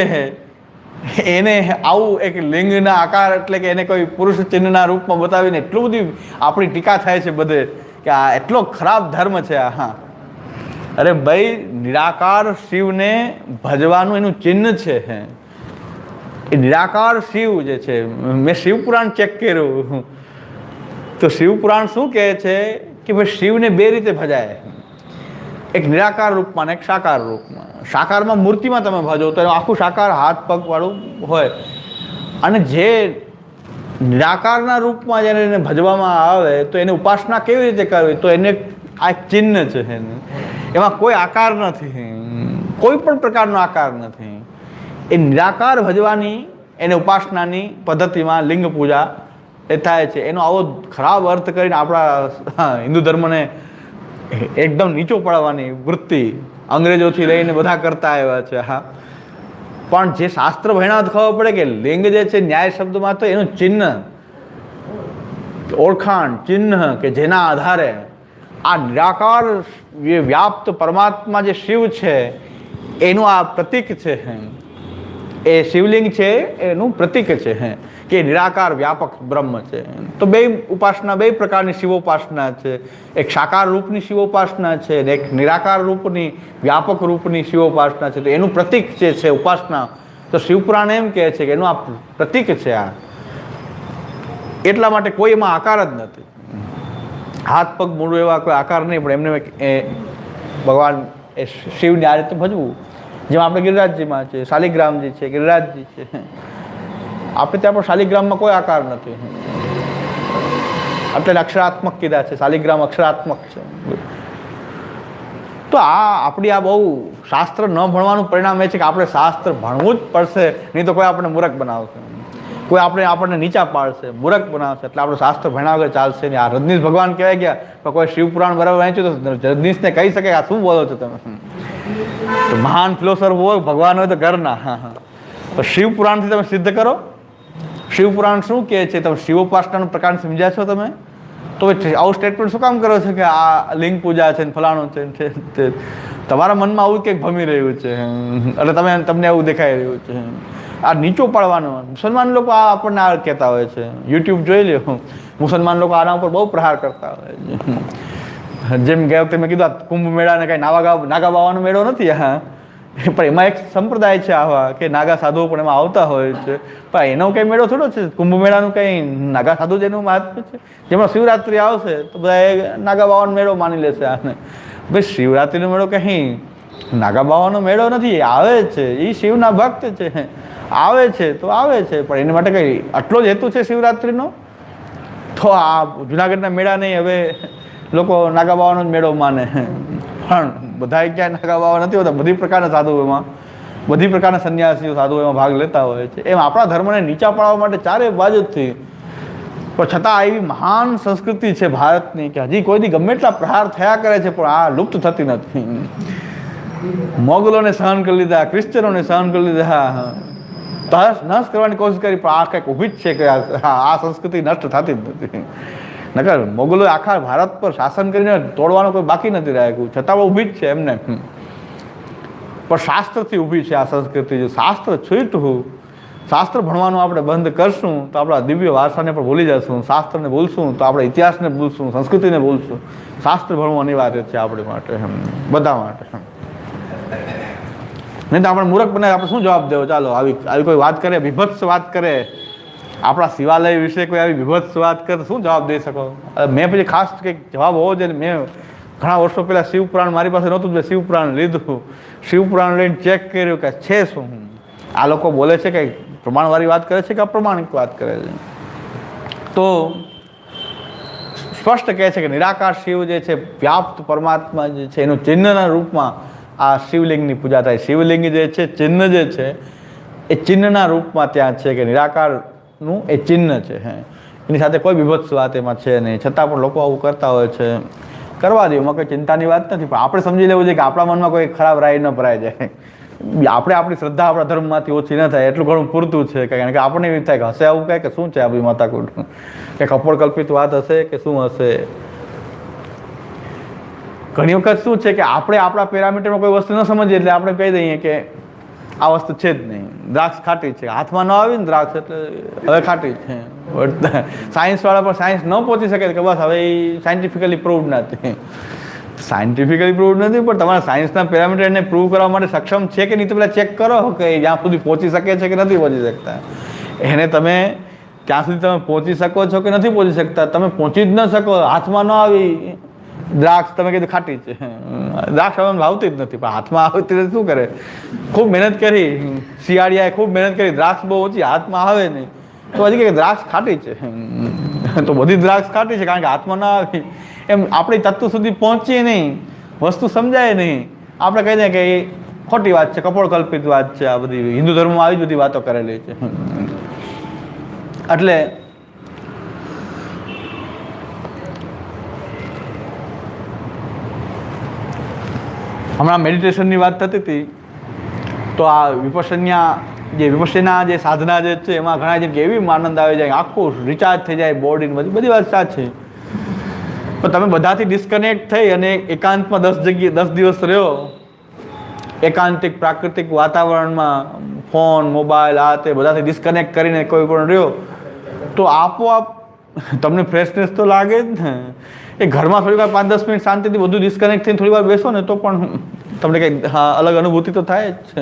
એને આવું એક લિંગના આકાર એટલે કે એને કોઈ પુરુષ ચિહ્નના રૂપમાં બતાવીને એટલું બધી આપણી ટીકા થાય છે બધે કે આ એટલો ખરાબ ધર્મ છે આ. હા, અરે ભાઈ, નિરાકાર શિવને ભજવાનું એનું ચિહ્ન છે. એ નિરાકાર શિવ જે છે, મેં શિવપુરાણ ચેક કર્યું તો શિવપુરાણ શું કહે છે કે ભાઈ શિવને બે રીતે ભજાય, એક નિરાકાર રૂપમાં ને એક સાકાર રૂપમાં. સાકારમાં મૂર્તિમાં તમે ભજો તો એનું આખું સાકાર હાથ પગ વાળું હોય, અને જે નિરાકારના રૂપમાં જ્યારે એને ભજવામાં આવે તો એની ઉપાસના કેવી રીતે કરવી, તો એને આ એક ચિહ્ન છે. એમાં કોઈ આકાર નથી, કોઈ પણ પ્રકારનો આકાર નથી. એ નિરાકાર ભજવાની એને ઉપાસનાની પદ્ધતિમાં લિંગ પૂજા એ થાય છે. એનો આવો ખરાબ અર્થ કરીને આપણા હિન્દુ ધર્મને એકદમ નીચો પાડવાની વૃત્તિ અંગ્રેજોથી લઈને બધા કરતા આવ્યા છે. હા, પણ જે શાસ્ત્ર ભણ્યા ખબર પડે કે લિંગ જે છે ન્યાય શબ્દમાં તો એનું ચિહ્ન, ઓળખાણ, ચિહ્ન કે જેના આધારે આ નિરાકાર વ્યાપ્ત પરમાત્મા જે શિવ છે એનું આ પ્રતીક છે. એ શિવલિંગ છે એનું પ્રતીક છે કે નિરાકાર વ્યાપક બ્રહ્મ છે. તો બે ઉપાસના, બે પ્રકારની શિવોપાસના છે. એક સાકાર રૂપની શિવોપાસના છે અને એક નિરાકાર રૂપની વ્યાપક રૂપની શિવોપાસના છે. તો એનું પ્રતીક જે છે ઉપાસના, તો શિવપુરાણ એમ કહે છે કે એનું આ પ્રતીક છે આ. એટલા માટે કોઈ એમાં આકાર જ નથી, હાથ પગ મૂળું એવા કોઈ આકાર નહીં, પણ એમને ભગવાન એ શિવને આ રીતે ભજવું. જેમાં આપણે ગિરિરાજજીમાં છે, શાલિગ્રામજી છે, ગિરિરાજજી છે. આપણે ત્યાં પણ શાલિગ્રામમાં કોઈ આકાર નથી, એટલે અક્ષરાત્મક કીધા છે. શાલિગ્રામ અક્ષરાત્મક છે. તો આપણી આ બહુ શાસ્ત્ર ન ભણવાનું પરિણામ એ છે કે આપણે શાસ્ત્ર ભણવું જ પડશે, નહીં તો કોઈ આપણને મૂર્ખ બનાવશે, કોઈ આપણને નીચા પાડશે, મૂર્ખ બનાવશે. એટલે આપણે શાસ્ત્ર ભણ્યા વગર ચાલશે નહીં. આ રજનીશ ભગવાન કહેવાય ગયા, પણ કોઈ શિવપુરાણ બરાબર વાંચ્યું તો રજનીશને કહી શકે આ શું બોલો છો તમે. તો મહાન ફિલોસોફર હોય, ભગવાન હોય તો ઘરના. હા, તો શિવપુરાણથી તમે સિદ્ધ કરો. શિવપુરાણ શું કહે છે, તમે શિવોપાસનાનો પ્રકાર સમજ્યા છો તમે, તો આવું સ્ટેટમેન્ટ શું કામ કરો છો કે આ લિંગ પૂજા છે ને ફલાણું છે. તમારા મનમાં આવું કંઈક ભમી રહ્યું છે એટલે તમને એવું દેખાઈ રહ્યું છે. આ નીચો પાડવાનો. મુસલમાન લોકો આ આપણને આ કહેતા હોય છે. યુટ્યુબ જોઈ લ્યો, મુસલમાન લોકો આના ઉપર બહુ પ્રહાર કરતા હોય છે. જેમ ગયા વખતે મેં કીધું કુંભ મેળાને કાંઈ નાગા બાવાનો મેળો નથી. હા, પણ એમાં એક સંપ્રદાય છે આવા કે નાગા સાધુઓ પણ એમાં આવતા હોય છે. પણ એનો કંઈ મેળો થોડો છે. કુંભ મેળાનું કંઈ નાગા સાધુ જ એનું મહાત્મ્ય છે. જેમાં શિવરાત્રિ આવશે તો બધા એ નાગા બાવાનો મેળો માની લેશે આને. ભાઈ, શિવરાત્રિનો મેળો કંઈ નાગા બાવાનો મેળો નથી. આવે છે, એ શિવના ભક્ત છે, આવે છે તો આવે છે, પણ એની માટે કંઈ આટલો જ હેતુ છે શિવરાત્રિનો. તો આ જુનાગઢના મેળા નહીં, હવે લોકો નાગા બાવાનો જ મેળો માને. પણ બધા ક્યાંય નાગા બાવા નથી હોતા. બધી પ્રકારના સાધુઓ એમાં, બધી પ્રકારના સંન્યાસીઓ સાધુઓ એમાં ભાગ લેતા હોય છે. એમ આપણા ધર્મને નીચા પાડવા માટે ચારે બાજુથી, પણ છતાં એવી મહાન સંસ્કૃતિ છે ભારતની કે હજી કોઈ દી ગમે એટલા પ્રહાર થયા કરે છે પણ આ લુપ્ત થતી નથી. મોગલોને સહન કરી લીધા, ક્રિશ્ચનોને સહન કરી લીધા, નષ્ટ કરવાની કોશિશ કરી, પણ આ કંઈક ઊભી જ છે કે આ સંસ્કૃતિ નષ્ટ થતી જ નથી. નકર મોગલોએ આખા ભારત પર શાસન કરીને તોડવાનું કોઈ બાકી નથી રાખ્યું, છતાં ઊભી જ છે એમને. પણ શાસ્ત્રથી ઊભી છે આ સંસ્કૃતિ. જો શાસ્ત્ર છૂટવું, શાસ્ત્ર ભણવાનું આપણે બંધ કરશું તો આપણા દિવ્ય વારસાને પણ ભૂલી જશું. શાસ્ત્રને ભૂલશું તો આપણે ઇતિહાસને ભૂલશું, સંસ્કૃતિને ભૂલશું. શાસ્ત્ર ભણવું અનિવાર્ય છે આપણી માટે, બધા માટે. નહીં તો આપણે મૂર્ખ બનાવે, આપણે શું જવાબ દેવો? ચાલો આવી કોઈ વાત કરે, વિભત્સ વાત કરે, આપણા શિવાલય વિશે કોઈ આવી વિભત્સ વાત કરે, શું જવાબ દઈ શકો? મેં પછી ખાસ કંઈક જવાબ હોવો જોઈએ. મેં ઘણા વર્ષો પહેલાં શિવપુરાણ મારી પાસે નહોતું, મેં શિવપુરાણ લીધું, શિવપુરાણ લઈને ચેક કર્યું કે છે શું. આ લોકો બોલે છે કે પ્રમાણવાળી વાત કરે છે કે અપ્રમાણિક વાત કરે છે. તો સ્પષ્ટ કહે છે કે નિરાકાર શિવ જે છે, વ્યાપ્ત પરમાત્મા જે છે, એનું ચિહ્નના રૂપમાં આ શિવલિંગની પૂજા થાય. શિવલિંગ જે છે, ચિહ્ન જે છે, એ ચિહ્નના રૂપમાં ત્યાં છે કે નિરાકાર વિનાશનું એ ચિહ્ન છે. એની સાથે કોઈ બીભત્સ વાત એમાં છે નહીં, છતાં પણ લોકો આવું કરતા હોય છે. કરવા દે, એમાં કોઈ ચિંતાની વાત નથી, પણ આપણે સમજી લેવું છે કે આપણા મનમાં કોઈ ખરાબ રાય ન ભરાઈ જાય. આપણે આપણી શ્રદ્ધા આપણા ધર્મમાંથી ઓછી ન થાય એટલું ઘણું પૂરતું છે. કારણ કે આપણને એવી થાય કે હશે આવું કાંઈ કે શું છે આ બધી માથાકૂટ, કે કપોળકલ્પિત વાત હશે કે શું હશે. ઘણી વખત શું છે કે આપણે આપણા પેરામીટરમાં કોઈ વસ્તુ ન સમજીએ એટલે આપણે કહી દઈએ કે આ વસ્તુ છે જ નહીં, દ્રાક્ષ ખાટી છે. હાથમાં ન આવી ને દ્રાક્ષ એટલે હવે ખાટી છે. સાયન્સવાળા પણ સાયન્સ ન પહોંચી શકે કે બસ હવે એ સાયન્ટિફિકલી પ્રૂવડ નથી. સાયન્ટિફિકલી પ્રૂવ નથી, પણ તમારા સાયન્સના પેરામીટરને પ્રૂવ કરવા માટે સક્ષમ છે કે નહીં તો પેલા ચેક કરો કે જ્યાં સુધી પહોંચી શકે છે કે નથી પહોંચી શકતા. એને તમે ત્યાં સુધી તમે પહોંચી શકો છો કે નથી પહોંચી શકતા. તમે પહોંચી જ ન શકો, હાથમાં ન આવી દ્રાક્ષ, તમે કીધું ખાટી છે, દ્રાક્ષ હવે ભાવતી જ નથી, પણ હાથમાં આવતી શું કરે? ખૂબ મહેનત કરી, શિયાળિયાએ ખૂબ મહેનત કરી, દ્રાક્ષ બહુ ઓછી હાથમાં આવે નહીં તો હજી કે દ્રાક્ષ ખાટી છે. તો બધી દ્રાક્ષ ખાટી છે કારણ કે હાથમાં ના આવી. એમ આપણી તત્વ સુધી પહોંચીએ નહીં, વસ્તુ સમજાય નહીં, આપણે કહી દઈએ કે એ ખોટી વાત છે, કપોળકલ્પિત વાત છે. આ બધી હિન્દુ ધર્મમાં આવી જ બધી વાતો કરેલી છે. એટલે હમણાં મેડિટેશનની વાત થતી હતી તો આ વિપશ્યના જે સાધના જે છે એમાં ઘણા જેમ કે એવી આનંદ આવી જાય, આખું રિચાર્જ થઈ જાય બોડીને, બધી વાત સાચી. પણ તમે બધાથી ડિસ્કનેક્ટ થઈ અને એકાંતમાં 10 દિવસ રહ્યો, એકાંતિક પ્રાકૃતિક વાતાવરણમાં, ફોન મોબાઈલ આ તે બધાથી ડિસ્કનેક્ટ કરીને કોઈ પણ રહ્યો તો આપોઆપ તમને ફ્રેશનેસ તો લાગે જ ને. એ ઘરમાં થોડી વાર 5-10 મિનિટ શાંતિથી બધું ડિસ્કનેક્ટ થઈને થોડી વાર બેસો ને તો પણ તમને કંઈક અલગ અનુભૂતિ તો થાય જ છે.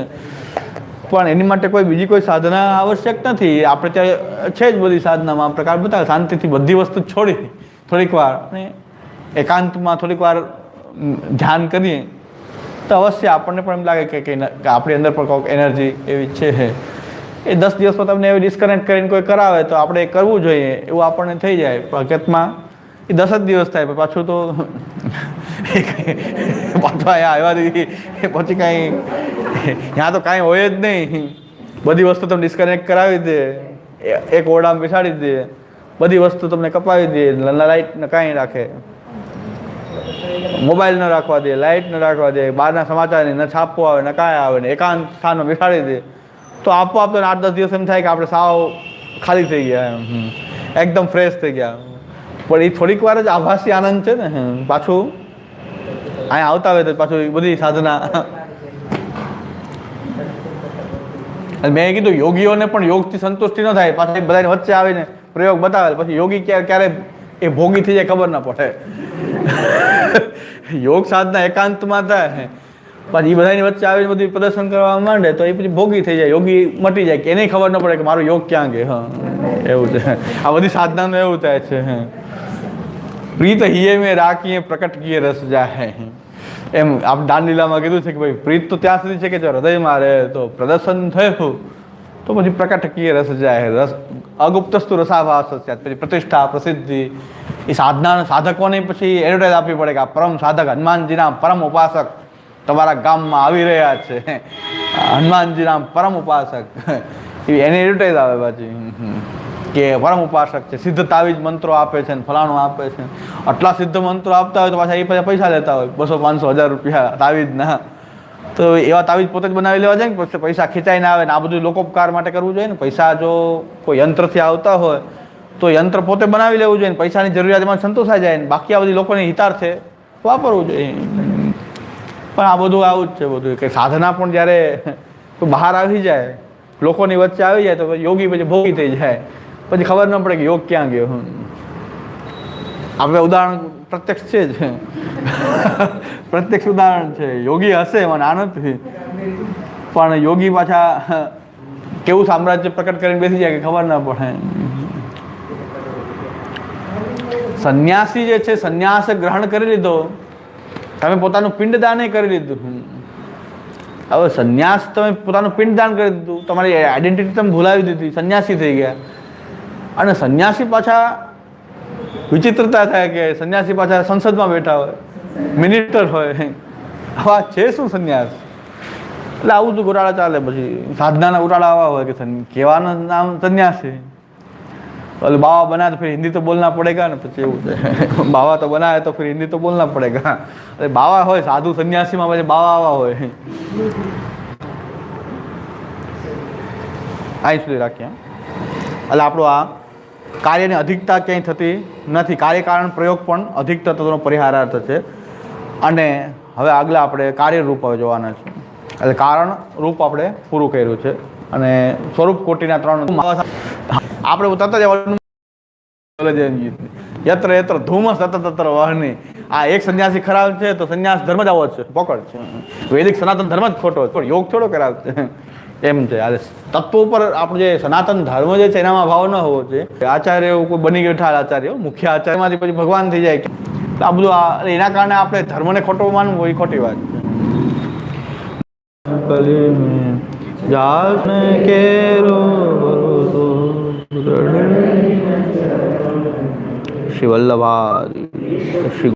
પણ એની માટે કોઈ બીજી કોઈ સાધના આવશ્યક નથી. આપણે ત્યાં છે જ બધી સાધનામાં પ્રકાર બતાવે. શાંતિથી બધી વસ્તુ છોડી થોડીક વાર અને એકાંતમાં થોડીક વાર ધ્યાન કરીએ તો અવશ્ય આપણને પણ એમ લાગે કે આપણી અંદર પણ કોઈક એનર્જી એવી છે. એ 10 દિવસમાં તમને એવી ડિસ્કનેક્ટ કરીને કોઈ કરાવે તો આપણે એ કરવું જોઈએ એવું આપણને થઈ જાય. હકીકતમાં એ 10 જ દિવસ થાય, પાછું તો પાછું આવ્યા પછી કાંઈ ત્યાં તો કાંઈ હોય જ નહીં. બધી વસ્તુ તમને ડિસ્કનેક્ટ કરાવી દે, એક ઓરડામાં બેસાડી દે, બધી વસ્તુ તમને કપાવી દે, લાઇટ ને કાંઈ રાખે, મોબાઈલ ન રાખવા દે, લાઇટ ન રાખવા દે, બહારના સમાચારની ન છાપવો આવે ને કાંઈ આવે ને એકાંત સ્થાનમાં બેસાડી દે તો આપોઆપ તો 8-10 દિવસ એમ થાય કે આપણે સાવ ખાલી થઈ ગયા, એકદમ ફ્રેશ થઈ ગયા. પણ એ થોડીક વાર જ આભાસી આનંદ છે ને. પાછું અહીંયા આવતા હોય તો પાછું એ બધી સાધના. મેં કીધું યોગીઓને પણ યોગથી સંતુષ્ટિ ન થાય, પાછા બધાની વચ્ચે આવીને પ્રયોગ બતાવે, પછી યોગી ક્યારે એ ભોગી થઈ જાય ખબર ના પડે. યોગ સાધના એકાંતમાં થાય, પછી એ બધાની વચ્ચે આવીને બધું પ્રદર્શન કરવા માંડે તો એ પછી ભોગી થઈ જાય, યોગી મટી જાય કે એને ખબર ન પડે કે મારો યોગ ક્યાં ગયો. એવું છે આ બધી સાધનાનું, એવું થાય છે. પ્રીત હિયે મેં રાખીએ પ્રકટ કીએ રસ જાય. એમ આપ દાનલીલામાં કીધું છે કે ભાઈ પ્રીત તો ત્યાં સુધી છે કે જો હૃદયમાં રહે તો પ્રદર્શન થયું તો પછી પ્રકટ કીએ રસ જાય. રસ અગુપ્તસ્તુ રસાભાસ છે, પછી પ્રતિષ્ઠા પ્રસિદ્ધિ. એ સાધકોને પછી એડવર્ટાઈઝ આપવી પડે કે આ પરમ સાધક હનુમાનજીના પરમ ઉપાસક તમારા ગામમાં આવી રહ્યા છે, હનુમાનજીના પરમ ઉપાસક. એની એડવર્ટાઈઝ આવે પાછી કે પરમ ઉપાસક છે, સિદ્ધ તાવીજ મંત્રો આપે છે ને ફલાણું આપે છે. આટલા સિદ્ધ મંત્રો આપતા હોય તો પાછા એ પૈસા લેતા હોય 200-500-1000 રૂપિયા તાવીજના. તો એવા તાવીજ પોતે જ બનાવી લેવા જાય ને, પછી પૈસા ખેંચાઈને આવે ને. આ બધું લોકોપકાર માટે કરવું જોઈએ ને. પૈસા જો કોઈ યંત્રથી આવતા હોય તો યંત્ર પોતે બનાવી લેવું જોઈએ ને, પૈસાની જરૂરિયાત એમાં સંતોષાઈ જાય ને, બાકી આ બધી લોકોની હિતાર્થે વાપરવું જોઈએ. પણ આ બધું આવું જ છે બધું કે સાધના પણ જ્યારે બહાર આવી જાય, લોકોની વચ્ચે આવી જાય તો યોગી પછી ભોગી થઈ જાય, પછી ખબર ન પડે કે યોગ ક્યાં ગયો. આપણે ઉદાહરણ પ્રત્યક્ષ છે જ, પ્રત્યક્ષ ઉદાહરણ છે. યોગી હશે એમાં ના નથી, પણ યોગી પાછા કેવું સામ્રાજ્ય પ્રકટ કરીને બેસી જાય કે ખબર ના પડે. સંન્યાસી જે છે, સંન્યાસ ગ્રહણ કરી લીધો, તમે પોતાનું પિંડદાન કરી લીધું. હવે સંન્યાસ તમે પોતાનું પિંડદાન કરી દીધું, તમારી આઈડેન્ટિટી તમે ભૂલાવી દીધી, સંન્યાસી થઈ ગયા. અને સંન્યાસી પાછા વિચિત્રતા થાય કે સંન્યાસી પાછા સંસદમાં બેઠા હોય, મિનિસ્ટર હોય. આવા છે શું સંન્યાસ? એટલે આવું તો ગોટાળા ચાલે. પછી સાધનાના ગોટાળા આવા હોય કે કહેવાનું નામ સંન્યાસી, अरे बाबा बनाया तो फिर हिंदी तो बोलना पड़ेगा ना, પછી એવું છે બાવા તો બનાવે તો फिर हिंदी तो बोलना पड़ेगा। अरे बावा હોય સાધુ સંન્યાસીમાં પછી બાવા આવા હોય। અહીં સુધી રાખીએ। એટલે આપણું આ કાર્યની અધિકતા ક્યાંય થતી નથી, કાર્યકારણ પ્રયોગ પણ અધિક તત્વનો પરિહારાર્થ છે। અને હવે આગલા આપણે કાર્યરૂપ જોવાના છે, એટલે કારણ રૂપ આપણે પૂરું કર્યું છે અને સ્વરૂપ કોટીના 3 આપણે તરત જ યત્ર યત્ર ધૂમ સતત તત્ર વહની, આ એક સંન્યાસી ખરાબ છે તો સંન્યાસ ધર્મ જ આવો છે, પકડ છે, વૈદિક સનાતન ધર્મ જ ખોટો છે, યોગ થોડો ખરાબ છે એમ છે। તત્વો ઉપર આપણું જે સનાતન ધર્મ જે છે એનામાં ભાવ ન હોવો જોઈએ। આચાર્ય એવું કોઈ બની ગયું ઠાર આચાર્ય મુખ્ય આચાર્યમાંથી પછી ભગવાન થઈ જાય, આ બધું એના કારણે આપણે ધર્મને ખોટો માનવું એ ખોટી વાત છે। શ્રી વલ્લભા શ્રી